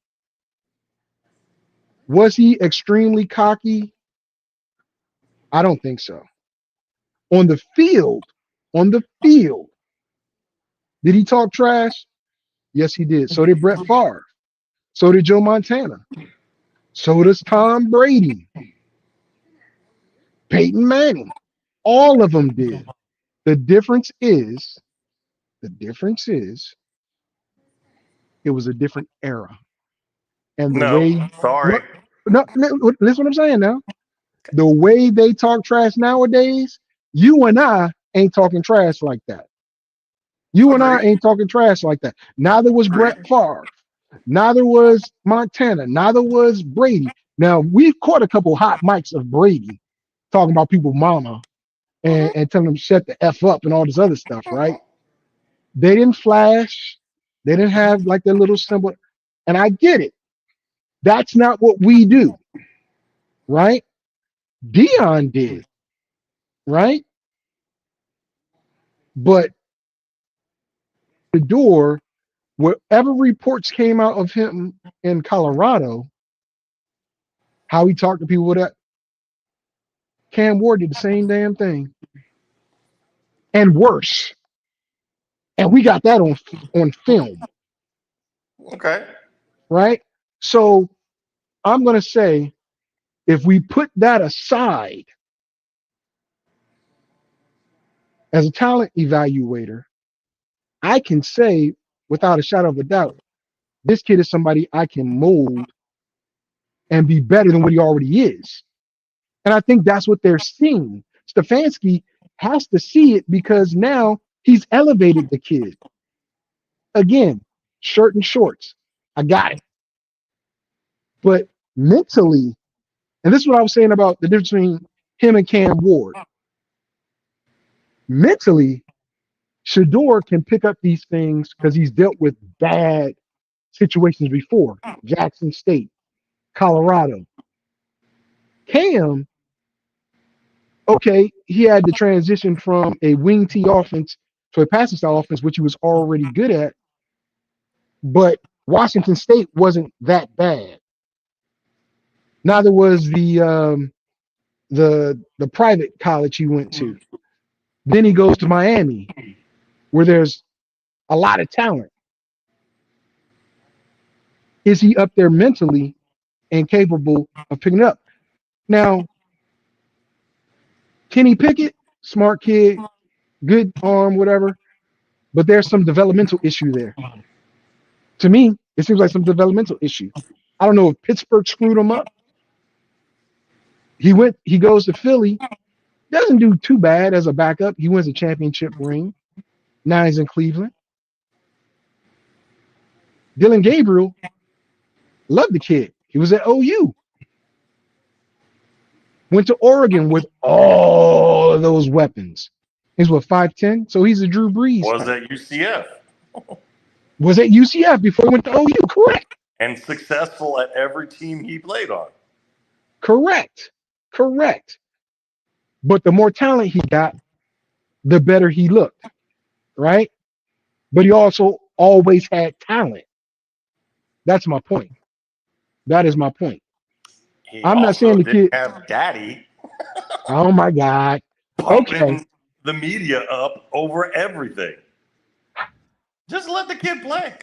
Was he extremely cocky? I don't think so. On the field, did he talk trash? Yes, he did. So did Brett Favre. So did Joe Montana. So does Tom Brady. Peyton Manning. All of them did. The difference is, it was a different era. And the way, sorry. no, listen what I'm saying now. The way they talk trash nowadays, you and I ain't talking trash like that. You and I ain't talking trash like that. Neither was Brett Favre. Neither was Montana. Neither was Brady. Now, we've caught a couple hot mics of Brady talking about people's mama and telling them shut the F up and all this other stuff, right? They didn't flash. They didn't have like their little symbol. And I get it. That's not what we do, right? Deion did, right? But Sheduer, whatever reports came out of him in Colorado, how he talked to people with that, Cam Ward did the same damn thing. And worse. And we got that on film. Okay. Right? So I'm going to say, if we put that aside, as a talent evaluator, I can say without a shadow of a doubt, this kid is somebody I can mold and be better than what he already is. And I think that's what they're seeing. Stefanski has to see it because now he's elevated the kid. Again, shirt and shorts. I got it. But mentally, and this is what I was saying about the difference between him and Cam Ward. Mentally, Sheduer can pick up these things because he's dealt with bad situations before. Jackson State, Colorado. Cam, okay, he had to transition from a wing T offense to a passing style offense, which he was already good at. But Washington State wasn't that bad. Neither was the private college he went to. Then he goes to Miami, where there's a lot of talent. Is he up there mentally and capable of picking up? Now, Kenny Pickett, smart kid, good arm, whatever, but there's some developmental issue there. To me, it seems like some developmental issue. I don't know if Pittsburgh screwed him up. He goes to Philly, doesn't do too bad as a backup. He wins a championship ring. Now he's in Cleveland. Dylan Gabriel, loved the kid. He was at OU. Went to Oregon with all of those weapons. He's what, 5'10"? So he's a Drew Brees. Was at UCF. Was at UCF before he went to OU, correct. And successful at every team he played on. Correct. But the more talent he got, the better he looked, right? But he also always had talent. That's my point. That is my point. I'm not saying the kid have daddy. Oh my God. Okay. The media up over everything. Just let the kid play.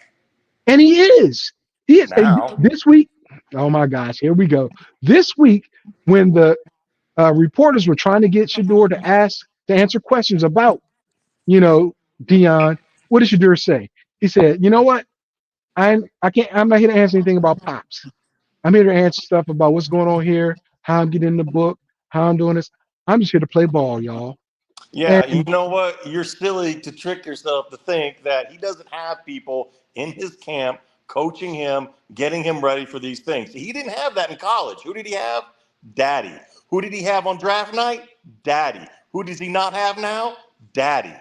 And he is. He is. Now. This week, oh my gosh, here we go. This week, when the reporters were trying to get Sheduer to answer questions about, Deion, what did Sheduer say? He said, you know what? I'm not here to answer anything about Pops. I'm here to answer stuff about what's going on here, how I'm getting in the book, how I'm doing this. I'm just here to play ball, y'all. Yeah, and, you know what? You're silly to trick yourself to think that he doesn't have people in his camp coaching him, getting him ready for these things. He didn't have that in college. Who did he have? Daddy. Who did he have on draft night? Daddy. Who does he not have now? Daddy.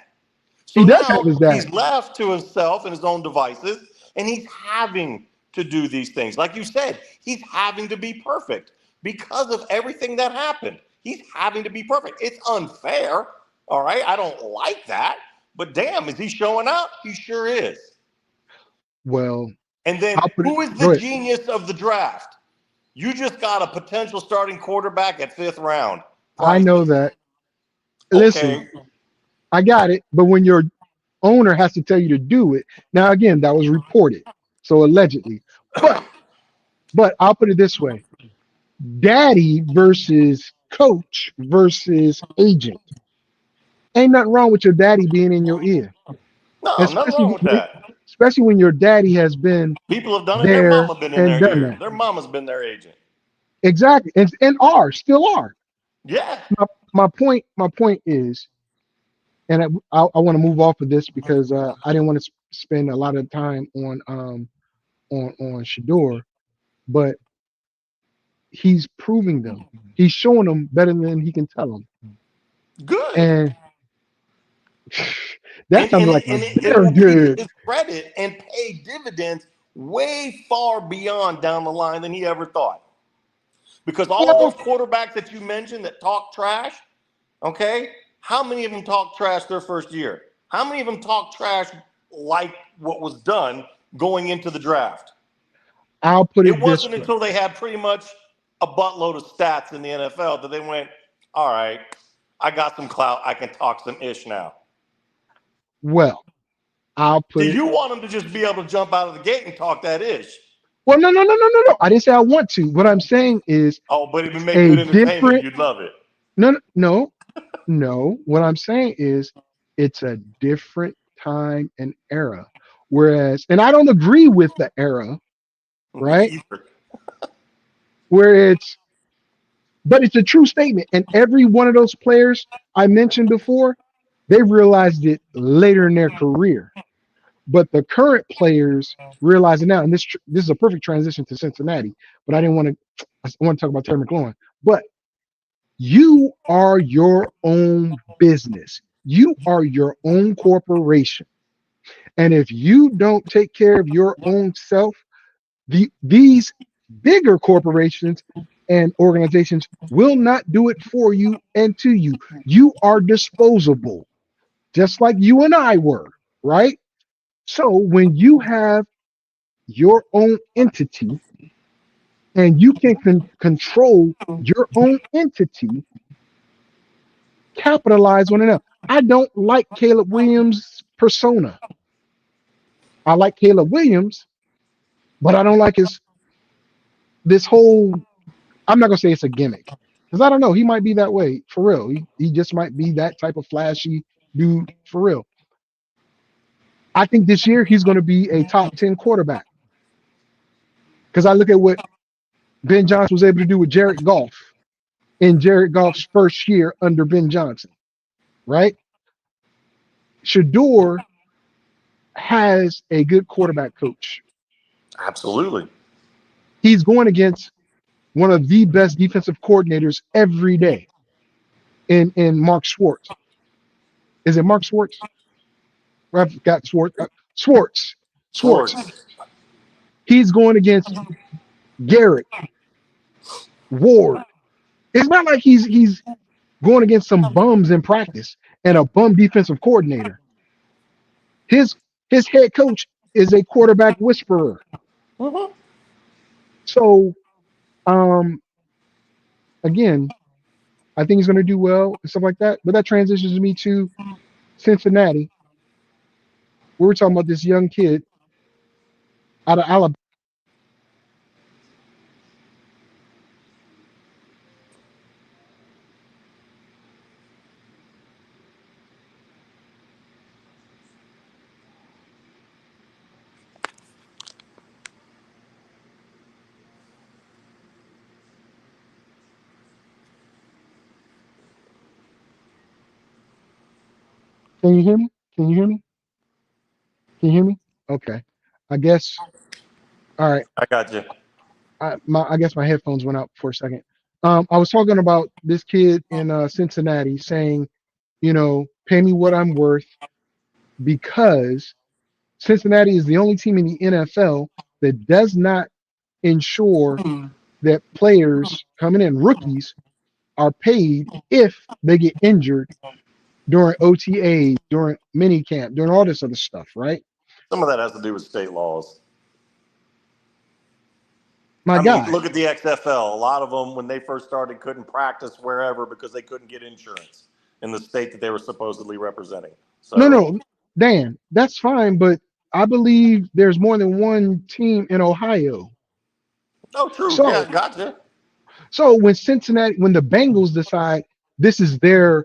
So he does now have his dad. He's left to himself and his own devices, and he's having to do these things. Like you said, he's having to be perfect because of everything that happened. He's having to be perfect. It's unfair. All right. I don't like that. But damn, is he showing up? He sure is. Well, and then who is the genius of the draft? You just got a potential starting quarterback at 5th round. I know that. Listen, I got it. But when your owner has to tell you to do it, now again, that was reported. So allegedly. But I'll put it this way. Daddy versus coach versus agent. Ain't nothing wrong with your daddy being in your ear. No, nothing wrong with that. Especially when your daddy has been people have done it. Their mama been in their ear. Their mama's been their agent. Exactly. And still are. Yeah. My point is, and I want to move off of this because I didn't want to spend a lot of time on Sheduer, but he's proving them. He's showing them better than he can tell them. Good. And that sounds like very good. His credit and pay dividends way far beyond down the line than he ever thought. Because all of those quarterbacks that you mentioned that talk trash, okay, how many of them talk trash their first year? How many of them talk trash like what was done going into the draft? I'll put it this way. It wasn't until they had pretty much a buttload of stats in the NFL that they went, all right, I got some clout. I can talk some ish now. Well, I'll put Do you want them to just be able to jump out of the gate and talk that ish? Well, no. I didn't say I want to. What I'm saying is, but it would make good entertainment. You'd love it. No. What I'm saying is, it's a different time and era. Whereas, and I don't agree with the era, right? But it's a true statement. And every one of those players I mentioned before, they realized it later in their career. But the current players realize it now. And this is a perfect transition to Cincinnati. But I want to talk about Terry McLaurin. But you are your own business. You are your own corporation. And if you don't take care of your own self, these bigger corporations and organizations will not do it for you and to you. You are disposable, just like you and I were, right? So when you have your own entity and you can control your own entity, capitalize on it up. I don't like Caleb Williams' persona. I like Caleb Williams, but I don't like this whole. I'm not gonna say it's a gimmick because I don't know. He might be that way for real. He just might be that type of flashy dude for real. I think this year he's going to be a top 10 quarterback because I look at what Ben Johnson was able to do with Jared Goff in Jared Goff's first year under Ben Johnson, right? Sheduer has a good quarterback coach. Absolutely. He's going against one of the best defensive coordinators every day in Mark Schwartz. Is it Mark Schwartz? I've got Schwartz. Schwartz. He's going against Garrett, Ward. It's not like he's going against some bums in practice and a bum defensive coordinator. His head coach is a quarterback whisperer. Mm-hmm. So, again, I think he's going to do well and stuff like that. But that transitions me to Cincinnati. We were talking about this young kid out of Alabama. Can you hear me? Can you hear me? Can you hear me? Okay. I guess. All right. I got you. I guess my headphones went out for a second. I was talking about this kid in Cincinnati saying, pay me what I'm worth because Cincinnati is the only team in the NFL that does not ensure that players coming in, rookies, are paid if they get injured during OTA, during mini camp, during all this other stuff, right? Some of that has to do with state laws. My I guy. mean, look at the XFL. A lot of them, when they first started, couldn't practice wherever because they couldn't get insurance in the state that they were supposedly representing. So, No, Dan, that's fine, but I believe there's more than one team in Ohio. Oh, true. So, yeah, gotcha. So when when the Bengals decide this is their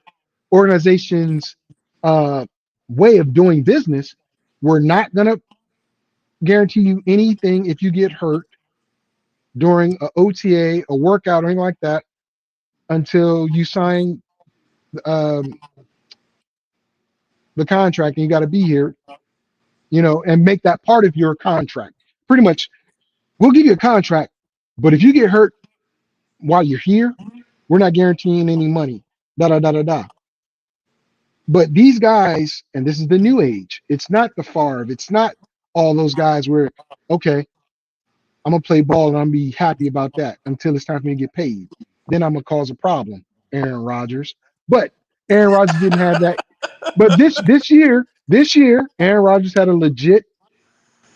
organization's way of doing business, we're not gonna guarantee you anything if you get hurt during a OTA, a workout, or anything like that, until you sign the contract and you got to be here, and make that part of your contract. Pretty much, we'll give you a contract, but if you get hurt while you're here, we're not guaranteeing any money. Da da da da da. But these guys, and this is the new age, it's not the Favre, it's not all those guys where, okay, I'm gonna play ball and I'm gonna be happy about that until it's time for me to get paid. Then I'm gonna cause a problem, Aaron Rodgers. But Aaron Rodgers didn't have that. But this year, Aaron Rodgers had a legit,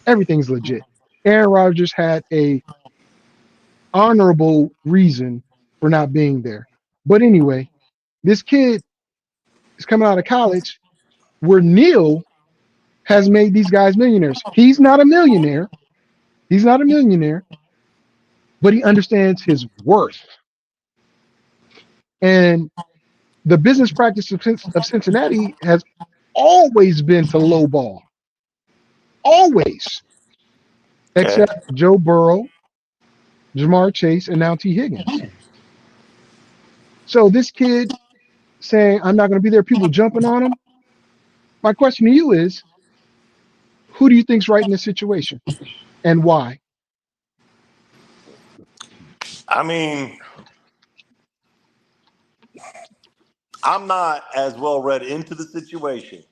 everything's legit. Aaron Rodgers had a honorable reason for not being there. But anyway, this kid is coming out of college where Neil has made these guys millionaires. He's not a millionaire. But he understands his worth. And the business practice of Cincinnati has always been to lowball. Always. Okay. Except Joe Burrow, Jamar Chase, and now T. Higgins. So this kid saying, I'm not going to be there, people jumping on him. My question to you is, who do you think's right in this situation and why? I mean, I'm not as well read into the situation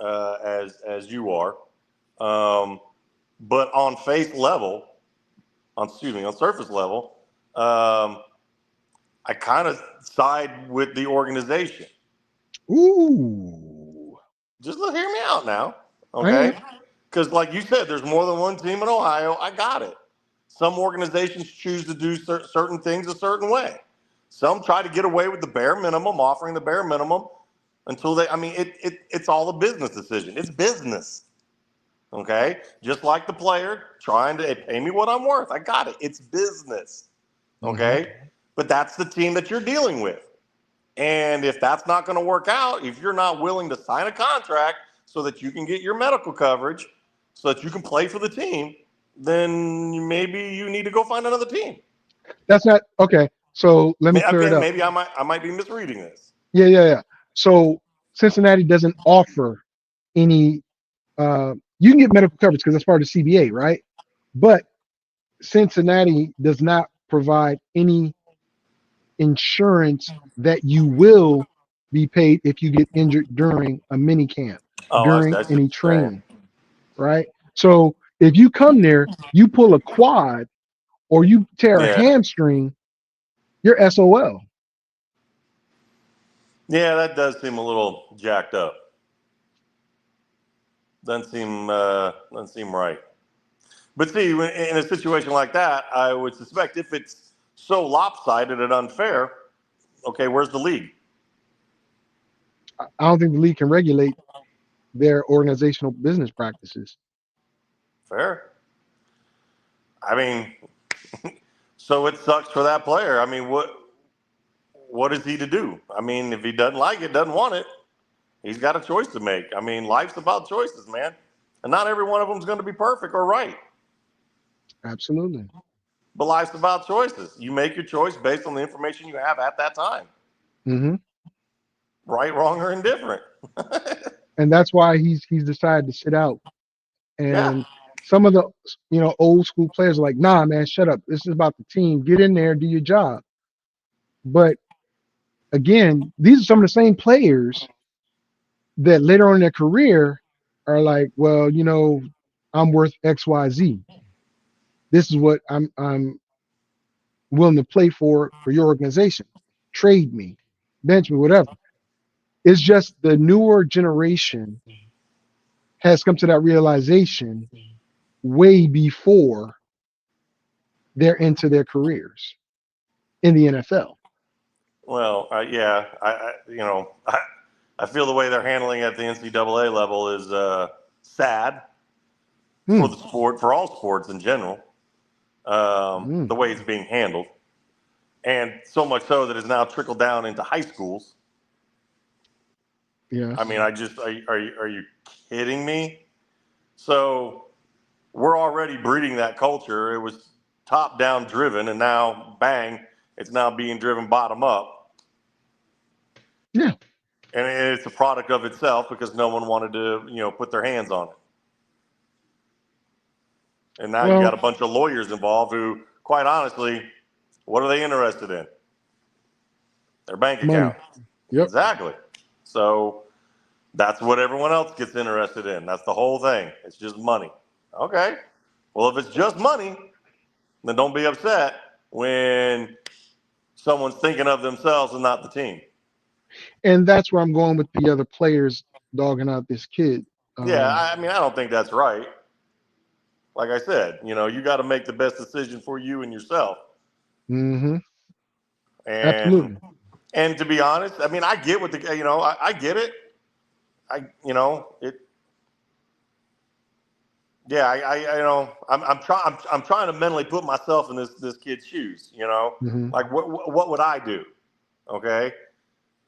as you are. But on surface level, I kind of side with the organization. Ooh. Just hear me out now, I okay? am. Because like you said, there's more than one team in Ohio. I got it. Some organizations choose to do certain things a certain way. Some try to get away with the bare minimum, offering the bare minimum until they, I mean, it's all a business decision. It's business, okay? Just like the player trying to pay me what I'm worth. I got it. It's business, okay? But that's the team that you're dealing with. And if that's not going to work out, if you're not willing to sign a contract so that you can get your medical coverage, so that you can play for the team, then maybe you need to go find another team. That's not okay. So let me clear it up. Maybe I might be misreading this. Yeah. So Cincinnati doesn't offer any. You can get medical coverage because that's part of the CBA, right? But Cincinnati does not provide any insurance that you will be paid if you get injured during a mini camp, during any training, right? So if you come there, you pull a quad or you tear a hamstring, you're SOL. Yeah, that does seem a little jacked up. Doesn't seem right. But see, in a situation like that, I would suspect if it's so lopsided and unfair, okay, where's the league? I don't think the league can regulate their organizational business practices. Fair. I mean, so it sucks for that player. I mean, what is he to do? I mean, if he doesn't like it, doesn't want it, he's got a choice to make. I mean, life's about choices, man. And not every one of them is going to be perfect or right. Absolutely. But life's about choices. You make your choice based on the information you have at that time. Mm-hmm. Right, wrong, or indifferent. And that's why he's decided to sit out. And some of the old school players are like, nah, man, shut up. This is about the team. Get in there, do your job. But again, these are some of the same players that later on in their career are like, well, I'm worth XYZ. This is what I'm willing to play for your organization. Trade me, bench me, whatever. It's just the newer generation has come to that realization way before they're into their careers in the NFL. Well, I feel the way they're handling it at the NCAA level is sad for the sport, for all sports in general. The way it's being handled, and so much so that it's now trickled down into high schools. Yeah. I mean, are you kidding me? So we're already breeding that culture. It was top down driven, and now bang, it's now being driven bottom up. Yeah. And it's a product of itself because no one wanted to, put their hands on it. And now you got a bunch of lawyers involved who, quite honestly, what are they interested in? Their bank account. Yep. Exactly. So that's what everyone else gets interested in. That's the whole thing. It's just money. Okay. Well, if it's just money, then don't be upset when someone's thinking of themselves and not the team. And that's where I'm going with the other players dogging out this kid. I mean, I don't think that's right. Like I said, you got to make the best decision for you and yourself. Mm-hmm. Absolutely. And to be honest, I mean, I get what I get it. I'm trying to mentally put myself in this kid's shoes. Mm-hmm. Like what would I do? Okay.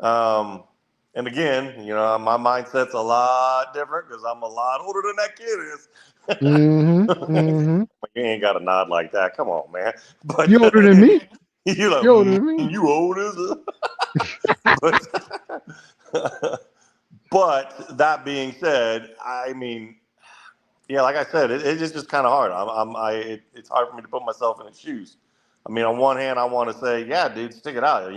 And again, my mindset's a lot different because I'm a lot older than that kid is. Mm-hmm. Mm-hmm. You ain't got a nod like that. Come on, man. But you're older than me. You're older than me. You old as but that being said, I mean, like I said, it's just kind of hard. It's hard for me to put myself in his shoes. I mean, on one hand, I want to say, yeah, dude, stick it out.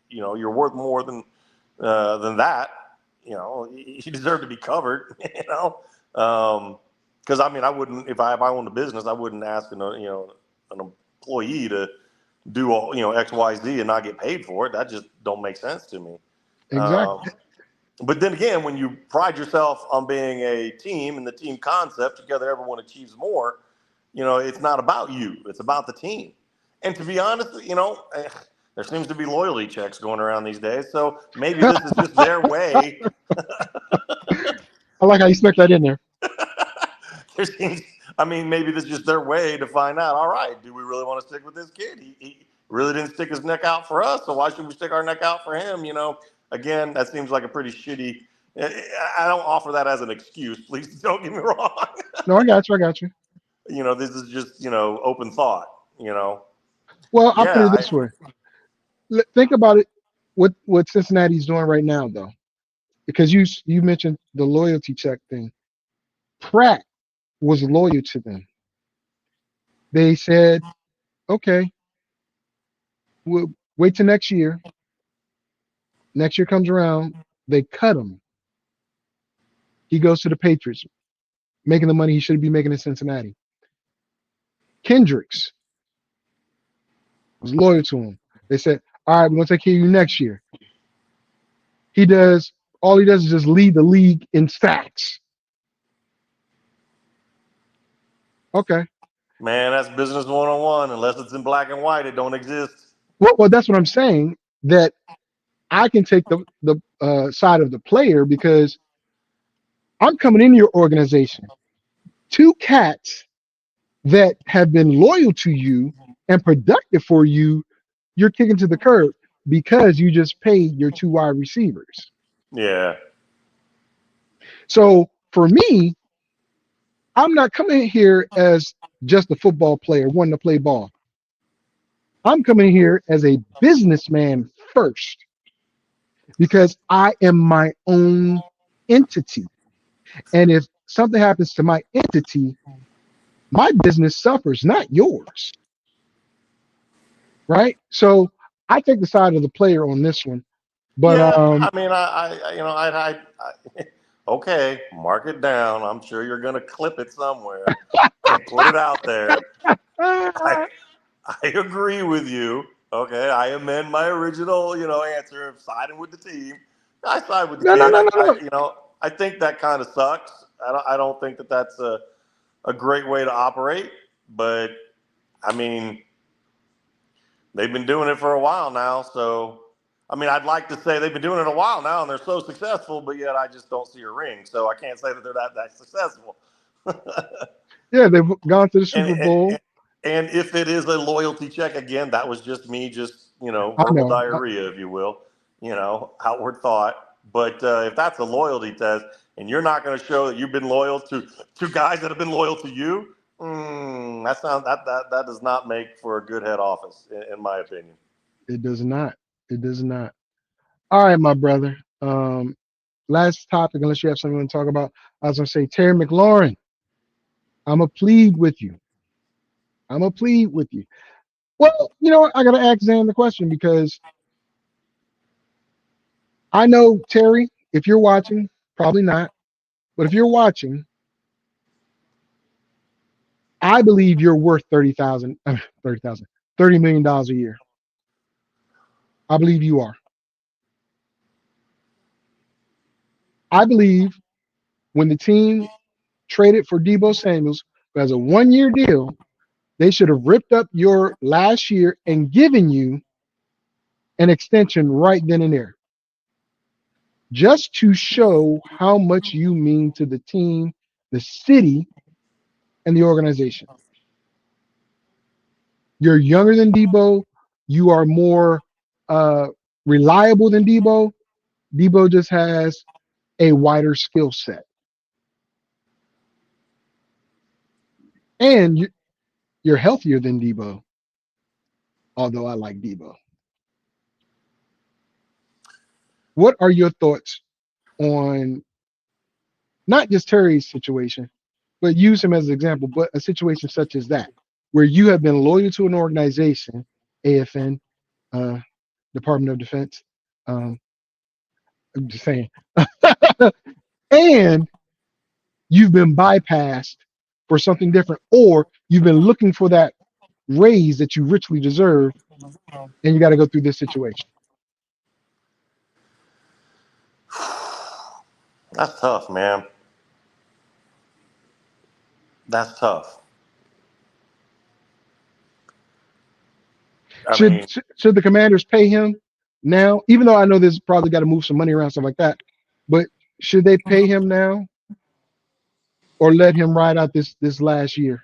You're worth more than that. You deserve to be covered. Because I mean, I wouldn't if I owned a business, I wouldn't ask an employee to do all X, Y, Z and not get paid for it. That just don't make sense to me. Exactly. But then again, when you pride yourself on being a team and the team concept, together everyone achieves more. It's not about you; it's about the team. And to be honest, there seems to be loyalty checks going around these days. So maybe this is just their way. I like how you snuck that in there. Maybe this is just their way to find out. All right, do we really want to stick with this kid? He really didn't stick his neck out for us, so why should we stick our neck out for him? Again, that seems like a pretty shitty. I don't offer that as an excuse. Please don't get me wrong. No, I got you. This is just open thought. Well, I'll put it this way. Think about it. What Cincinnati's doing right now, though, because you mentioned the loyalty check thing. Pratt was loyal to them. They said, okay, we'll wait till next year. Next year comes around, they cut him. He goes to the Patriots, making the money he should be making in Cincinnati. Kendricks was loyal to him. They said, all right, we're going to take care of you next year. All he does is just lead the league in sacks. Okay. Man, that's business 101. Unless it's in black and white, it don't exist. Well, that's what I'm saying, that I can take the side of the player because I'm coming into your organization. 2 cats that have been loyal to you and productive for you, you're kicking to the curb because you just paid your 2 wide receivers. Yeah. So for me, I'm not coming here as just a football player wanting to play ball. I'm coming here as a businessman first because I am my own entity. And if something happens to my entity, my business suffers, not yours. Right? So I take the side of the player on this one. But okay, mark it down. I'm sure you're gonna clip it somewhere and put it out there. I agree with you. Okay, I amend my original, answer of siding with the team. I side with the kid. No. I think that kind of sucks. I don't think that that's a great way to operate. But I mean, they've been doing it for a while now. So I'd like to say they've been doing it a while now and they're so successful, but yet I just don't see a ring. So I can't say that they're that successful. Yeah, they've gone to the Super Bowl. And if it is a loyalty check, again, that was just me, verbal diarrhea, if you will, outward thought. But if that's a loyalty test and you're not going to show that you've been loyal to guys that have been loyal to you, that does not make for a good head office, in my opinion. It does not. It does not. All right, my brother. Last topic, unless you have something you want to talk about. I was going to say, Terry McLaurin, I'm going to plead with you. Well, you know what? I got to ask Zan the question because I know, Terry, if you're watching, probably not, but if you're watching, I believe you're worth $30 million a year. I believe you are. I believe when the team traded for Deebo Samuels, who has a 1-year deal, they should have ripped up your last year and given you an extension right then and there, just to show how much you mean to the team, the city, and the organization. You're younger than Deebo. You are more reliable than Deebo. Deebo just has a wider skill set. And you're healthier than Deebo, although I like Deebo. What are your thoughts on not just Terry's situation, but use him as an example, but a situation such as that, where you have been loyal to an organization, AFN, Department of Defense, I'm just saying, and you've been bypassed for something different, or you've been looking for that raise that you richly deserve, and you got to go through this situation. That's tough, man. That's tough. I mean, Should the Commanders pay him now? Even though I know there's probably got to move some money around, stuff like that, but should they pay him now, or let him ride out this last year,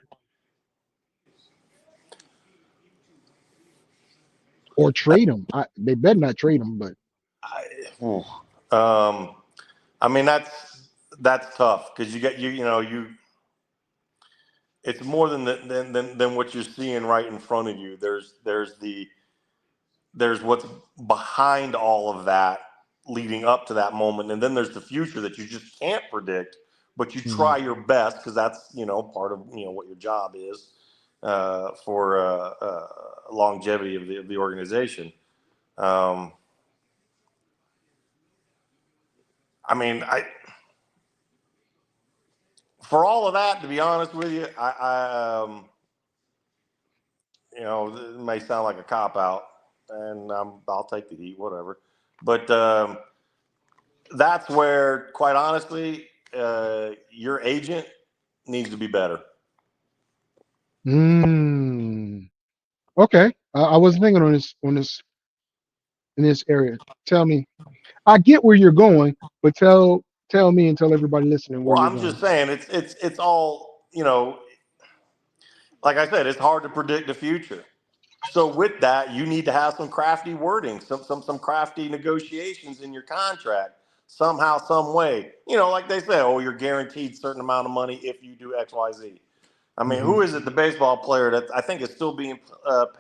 or trade him? They better not trade him, but I mean that's tough because you. It's more than what you're seeing right in front of you. There's what's behind all of that leading up to that moment, and then there's the future that you just can't predict, but you try your best because that's part of what your job is for longevity of the organization. I mean, for all of that, to be honest with you, it may sound like a cop out, and I'll take the heat, whatever. But that's where, quite honestly, your agent needs to be better. Okay. I wasn't thinking on this in this area. Tell me. I get where you're going, but tell me and tell everybody listening where Well, you're I'm going. just saying it's all like I said, it's hard to predict the future. So with that, you need to have some crafty wording, some crafty negotiations in your contract somehow, some way. Like they say, oh, you're guaranteed a certain amount of money if you do X, Y, Z. I mean, who is it? The baseball player that I think is still being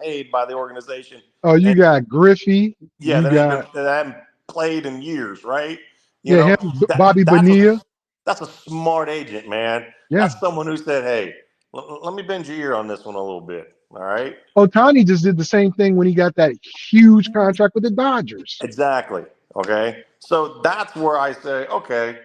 paid by the organization. Oh, you got Griffey. Yeah, that haven't played in years, right? Him, Bobby Bonilla. That's a smart agent, man. Yeah. That's someone who said, hey, let me bend your ear on this one a little bit. All right. Ohtani just did the same thing when he got that huge contract with the Dodgers. Exactly. Okay. So that's where I say, okay,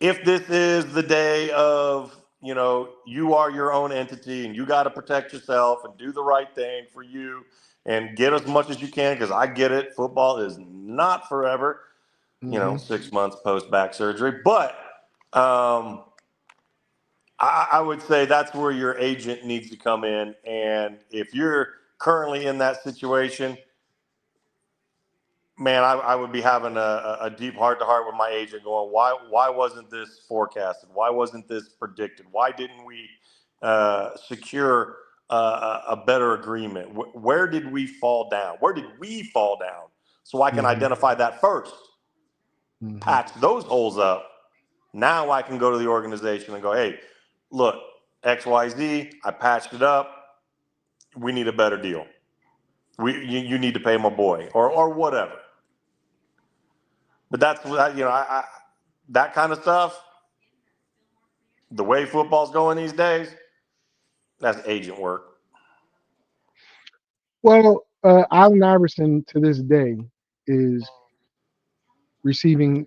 if this is the day of, you are your own entity and you got to protect yourself and do the right thing for you and get as much as you can, because I get it. Football is not forever, 6 months post back surgery. But I would say that's where your agent needs to come in. And if you're currently in that situation, man, I would be having a deep heart-to-heart with my agent going, why wasn't this forecasted? Why wasn't this predicted? Why didn't we secure a better agreement? Where did we fall down? Where did we fall down? So I can identify that first, patch those holes up. Now I can go to the organization and go, hey, look, XYZ, I patched it up. We need a better deal. You need to pay my boy or whatever. But that's that kind of stuff. The way football's going these days, that's agent work. Well, Allen Iverson to this day is receiving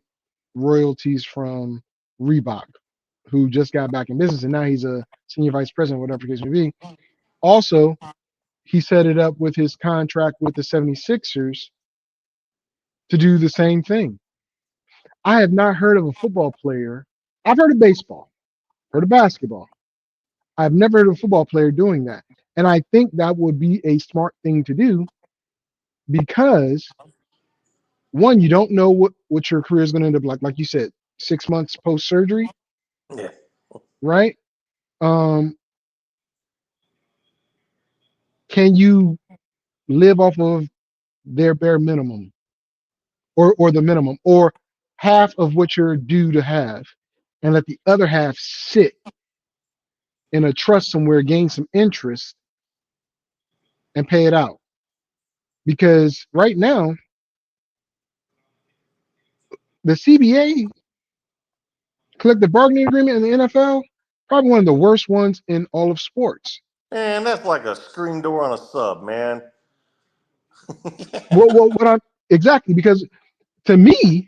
royalties from Reebok, who just got back in business, and now he's a senior vice president, whatever the case may be. Also, he set it up with his contract with the 76ers to do the same thing. I have not heard of a football player. I've heard of baseball, heard of basketball. I've never heard of a football player doing that. And I think that would be a smart thing to do because, one, you don't know what your career is going to end up like you said, 6 months post-surgery. Yeah. Right? Can you live off of their bare minimum or the minimum or half of what you're due to have and let the other half sit in a trust somewhere, gain some interest and pay it out? Because right now, the CBA, collective bargaining agreement in the NFL, probably one of the worst ones in all of sports. Man, that's like a screen door on a sub, man. Exactly, because to me,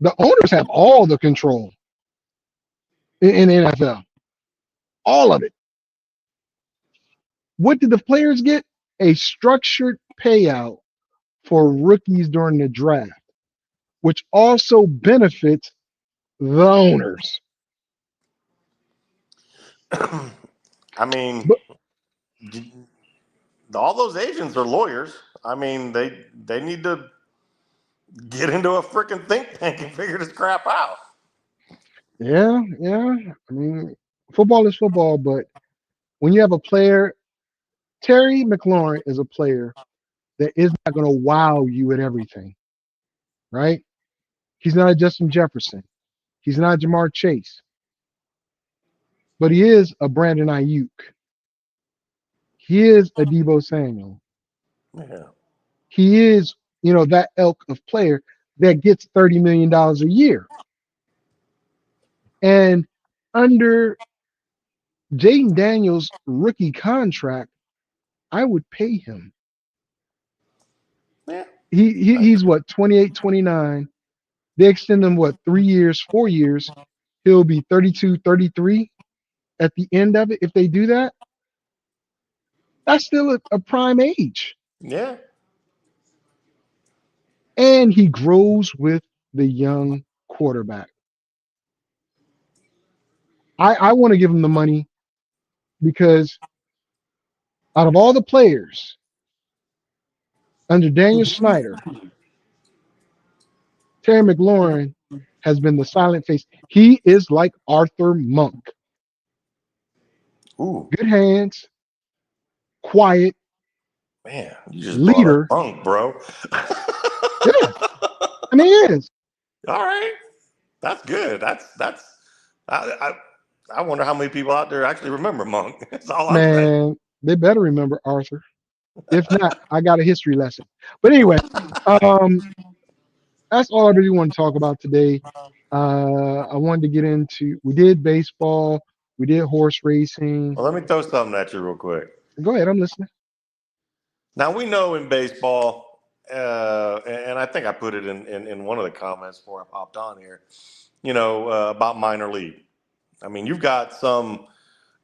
the owners have all the control. in NFL. All of it. What did the players get? A structured payout for rookies during the draft, which also benefits the owners. I mean, But all those agents are lawyers. I mean, they need to get into a freaking think tank and figure this crap out. yeah. I mean, football is football, but when you have a player, Terry McLaurin is a player that is not going to wow you at everything, right? He's not a Justin Jefferson. He's not a Jamar Chase. But he is a Brandon Ayuk. He is a Debo Samuel. Yeah. He is, that ilk of player that gets $30 million a year. And under Jaden Daniels' rookie contract, I would pay him. Yeah. He's what, 28, 29. They extend him, 3 years, 4 years. He'll be 32, 33 at the end of it. If they do that, that's still a prime age. Yeah. And he grows with the young quarterback. I want to give him the money because out of all the players under Daniel Snyder, Terry McLaurin has been the silent face. He is like Arthur Monk. Ooh, Good hands, quiet, man, you just leader. brought up Monk, bro. Yeah, I mean, he is. All right, that's good. I wonder how many people out there actually remember Monk. That's all I'm saying. Man, they better remember Arthur. If not, I got a history lesson. But anyway, that's all I really want to talk about today. I wanted to get into, we did baseball, we did horse racing. Well, let me throw something at you real quick. Go ahead, I'm listening. Now we know in baseball, and I think I put it in one of the comments before I popped on here, about minor league. I mean, you've got some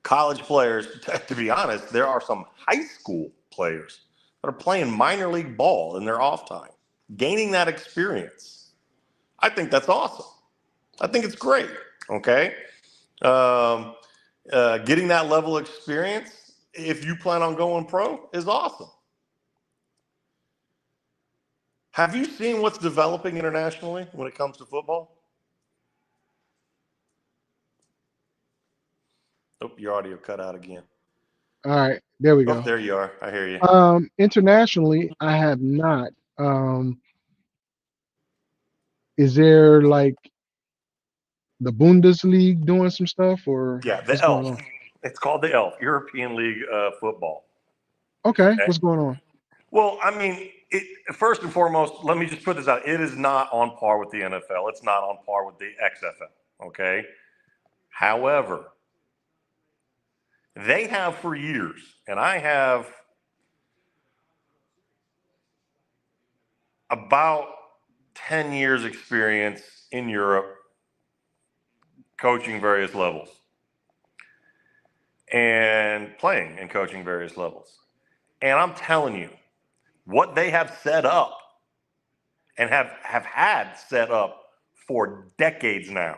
college players, to be honest, there are some high school players that are playing minor league ball in their off time, gaining that experience. I think that's awesome. I think it's great. Okay. Getting that level of experience, if you plan on going pro, is awesome. Have you seen what's developing internationally when it comes to football? Oh, your audio cut out again. All right, there we go. Oh, there you are. I hear you. Internationally, I have not. Is there like the Bundesliga doing some stuff, or Yeah, the what's going ELF. on? It's called the ELF, European League football. Okay, what's going on? Well, I mean, first and foremost, let me just put this out. It is not on par with the NFL. It's not on par with the XFL, okay? However, they have for years, and I have about 10 years experience in Europe coaching various levels and playing and coaching various levels. And I'm telling you, what they have set up and have had set up for decades now.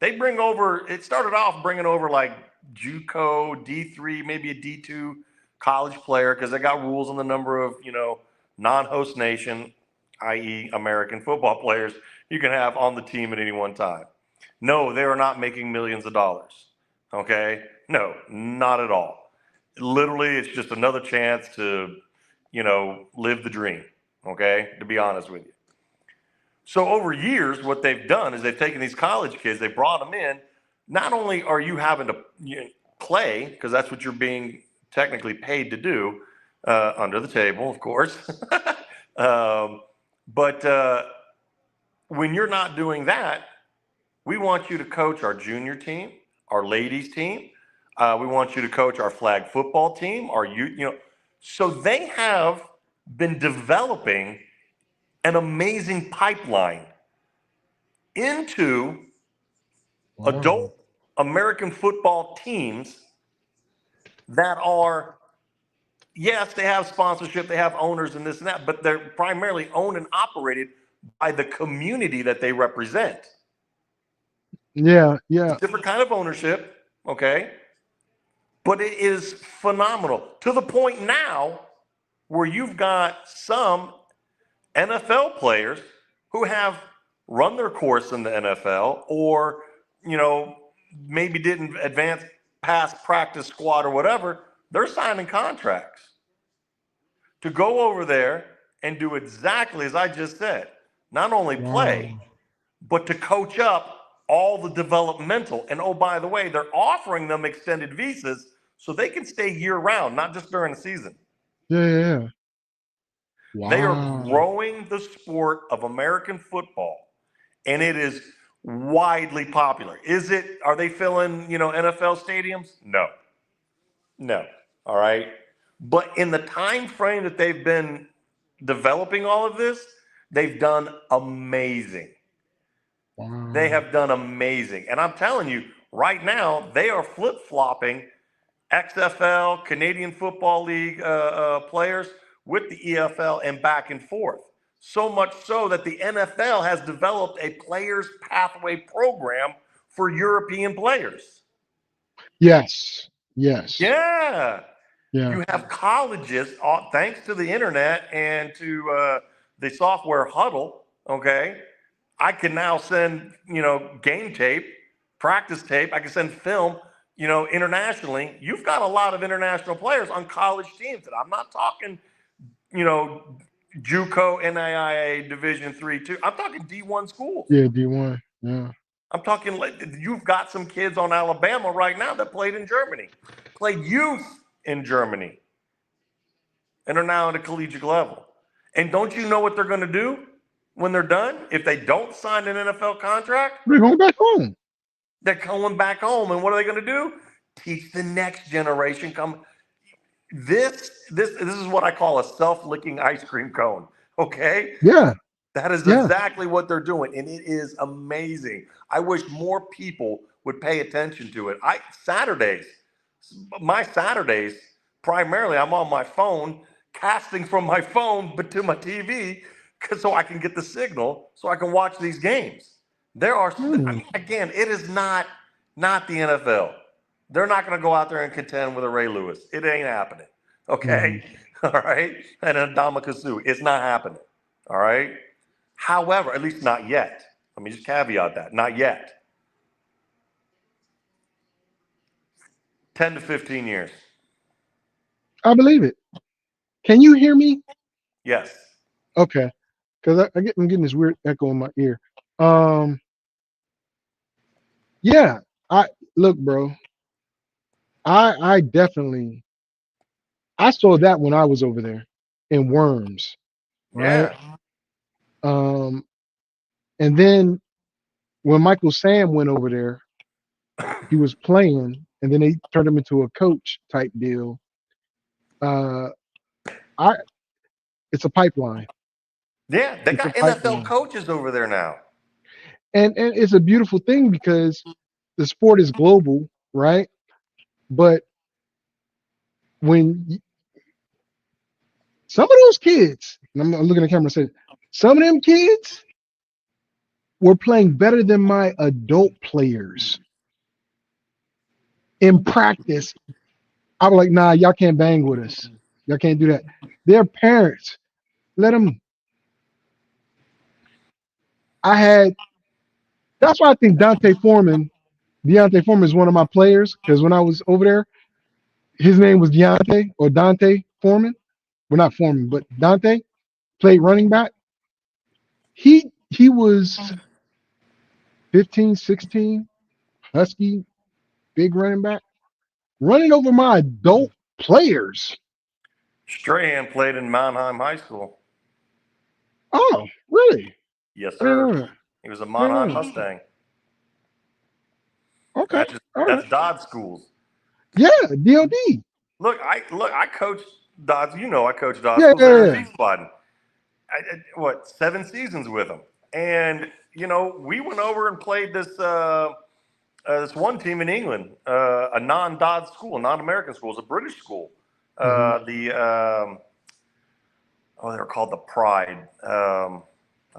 They bring over, it started off bringing over like JUCO, D3, maybe a D2 college player because they got rules on the number of, non-host nation, i.e. American football players you can have on the team at any one time. No, they are not making millions of dollars. Okay? No, not at all. Literally, it's just another chance to, live the dream. Okay? To be honest with you. So over years, what they've done is they've taken these college kids, they brought them in. Not only are you having to play, because that's what you're being technically paid to do, under the table, of course. But when you're not doing that, we want you to coach our junior team, our ladies team. We want you to coach our flag football team, our youth, So they have been developing an amazing pipeline into adult American football teams that are, yes, they have sponsorship, they have owners and this and that, but they're primarily owned and operated by the community that they represent. Yeah. It's a different kind of ownership, okay? But it is phenomenal to the point now where you've got some NFL players who have run their course in the NFL or, maybe didn't advance past practice squad or whatever. They're signing contracts to go over there and do exactly as I just said. Not only play, but to coach up all the developmental. And oh, by the way, they're offering them extended visas so they can stay year round, not just during the season. Yeah. Wow. They are growing the sport of American football, and it is widely popular. Are they filling, NFL stadiums? No. All right. But in the time frame that they've been developing all of this, they've done amazing. Wow. They have done amazing. And I'm telling you, right now, they are flip-flopping XFL, Canadian Football League players with the EFL and back and forth. So much so that the NFL has developed a players pathway program for European players. Yes. Yeah. You have colleges, thanks to the internet and to the software Huddle, okay? I can now send, game tape, practice tape. I can send film, internationally. You've got a lot of international players on college teams. And I'm not talking, JUCO, NAIA, Division III, 2. I'm talking D1 schools. Yeah, D1. Yeah. I'm talking you've got some kids on Alabama right now that played in Germany, played youth in Germany, and are now at a collegiate level. And don't you know what they're going to do when they're done? If they don't sign an NFL contract, they're going back home. They're going back home. And what are they going to do? Teach the next generation. This is what I call a self-licking ice cream cone. Okay? Yeah. That is exactly what they're doing. And it is amazing. I wish more people would pay attention to it. My Saturdays, primarily I'm on my phone, casting from my phone but to my TV so I can get the signal so I can watch these games. There are, again, it is not the NFL. They're not going to go out there and contend with a Ray Lewis. It ain't happening. Okay? All right? And a Ndamukong Suh. It's not happening. All right? However, at least not yet. Let me just caveat that. Not yet. 10 to 15 years. I believe it. Can you hear me? Yes. Okay. Because I'm getting this weird echo in my ear. Yeah. Look, bro. I definitely saw that when I was over there in Worms. Right. Yeah. And then when Michael Sam went over there, he was playing, and then they turned him into a coach type deal. It's a pipeline. Yeah, they got NFL coaches over there now. And it's a beautiful thing because the sport is global, right? But when some of those kids, and I'm looking at the camera and saying, some of them kids were playing better than my adult players in practice. I was like, nah, y'all can't bang with us. Y'all can't do that. Their parents, let them. That's why I think Deontay Foreman is one of my players, because when I was over there, his name was Dante Foreman. Well, not Foreman, but Dante played running back. He was 15, 16, husky, big running back, running over my adult players. Strahan played in Mannheim High School. Oh, really? Yes, sir. He was a Mannheim Mustang. Okay. That's Dodd schools. Yeah, DOD. Look, I coached Dodd. I coached Dodd schools. Yeah. Squad. 7 seasons with him. And, we went over and played this this one team in England, a non-Dodd school, a non-American school, it's a British school. They were called the Pride. I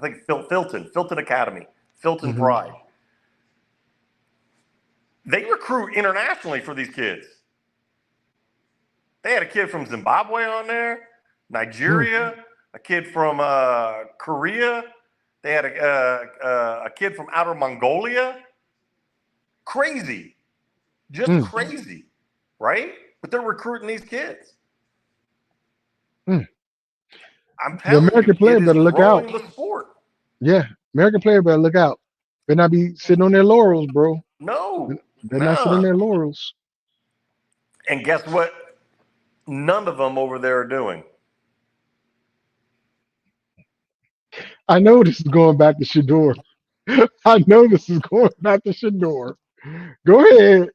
think Filton Academy, Filton Pride. They recruit internationally for these kids. They had a kid from Zimbabwe on there, Nigeria, a kid from Korea. They had a kid from outer Mongolia. Crazy. Just crazy, right? But they're recruiting these kids. I'm telling the American player better look out. The sport. Yeah, American player better look out. Better not be sitting on their laurels, bro. No. They're not sitting on their laurels. And guess what? None of them over there are doing. I know this is going back to Sheduer. I know this is going back to Sheduer. Go ahead.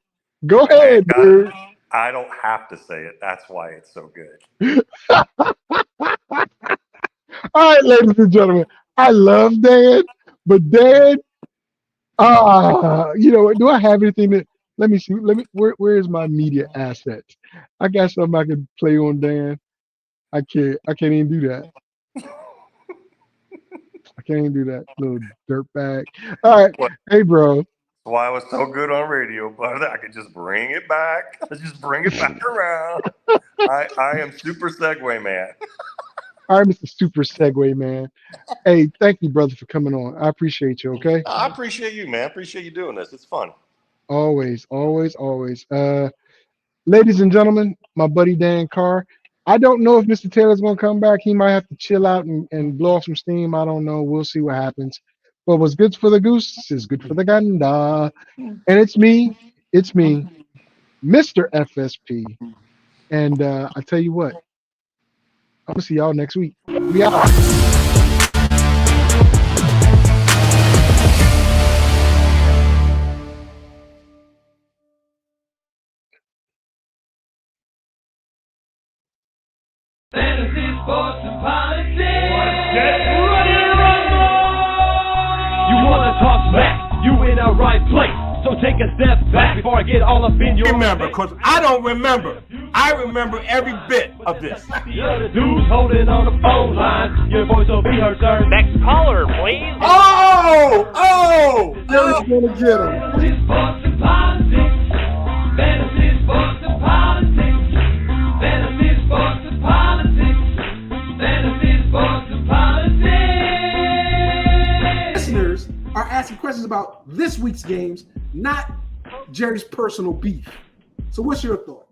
Go ahead, dude. I don't have to say it. That's why it's so good. All right, ladies and gentlemen. I love Dan, but Dan, you know what? Do I have anything that? Let me see. Where is my media asset? I got something I can play on Dan. I can't even do that. I can't even do that, little dirtbag. All right. Hey, bro. That's why I was so good on radio, but I could just bring it back. Let's just bring it back around. I am Super Segway Man. All right, Mr. Super Segway Man. Hey, thank you, brother, for coming on. I appreciate you, okay? I appreciate you, man. I appreciate you doing this. It's fun. Always, always, always. Ladies and gentlemen, my buddy Dan Carr. I don't know if Mr. Taylor's going to come back. He might have to chill out and blow off some steam. I don't know. We'll see what happens. But what's good for the goose is good for the gander. And it's me, Mr. FSP. And I tell you what, I'm going to see y'all next week. We out. Fantasy, sports, and politics. Get ready to rumble! You wanna talk smack? You in the right place. So take a step back before I get all up in your Remember, because I don't remember. I remember every bit of this. You're the dudes holding on the phone line. Your voice will be heard, sir. Next caller, please. Jerry's gonna get him. Fantasy, sports, and politics. Fantasy, sports, and politics. Fantasy, sports, and politics. Fantasy, sports, and politics. Listeners are asking questions about this week's games, not Jerry's personal beef. So what's your thought?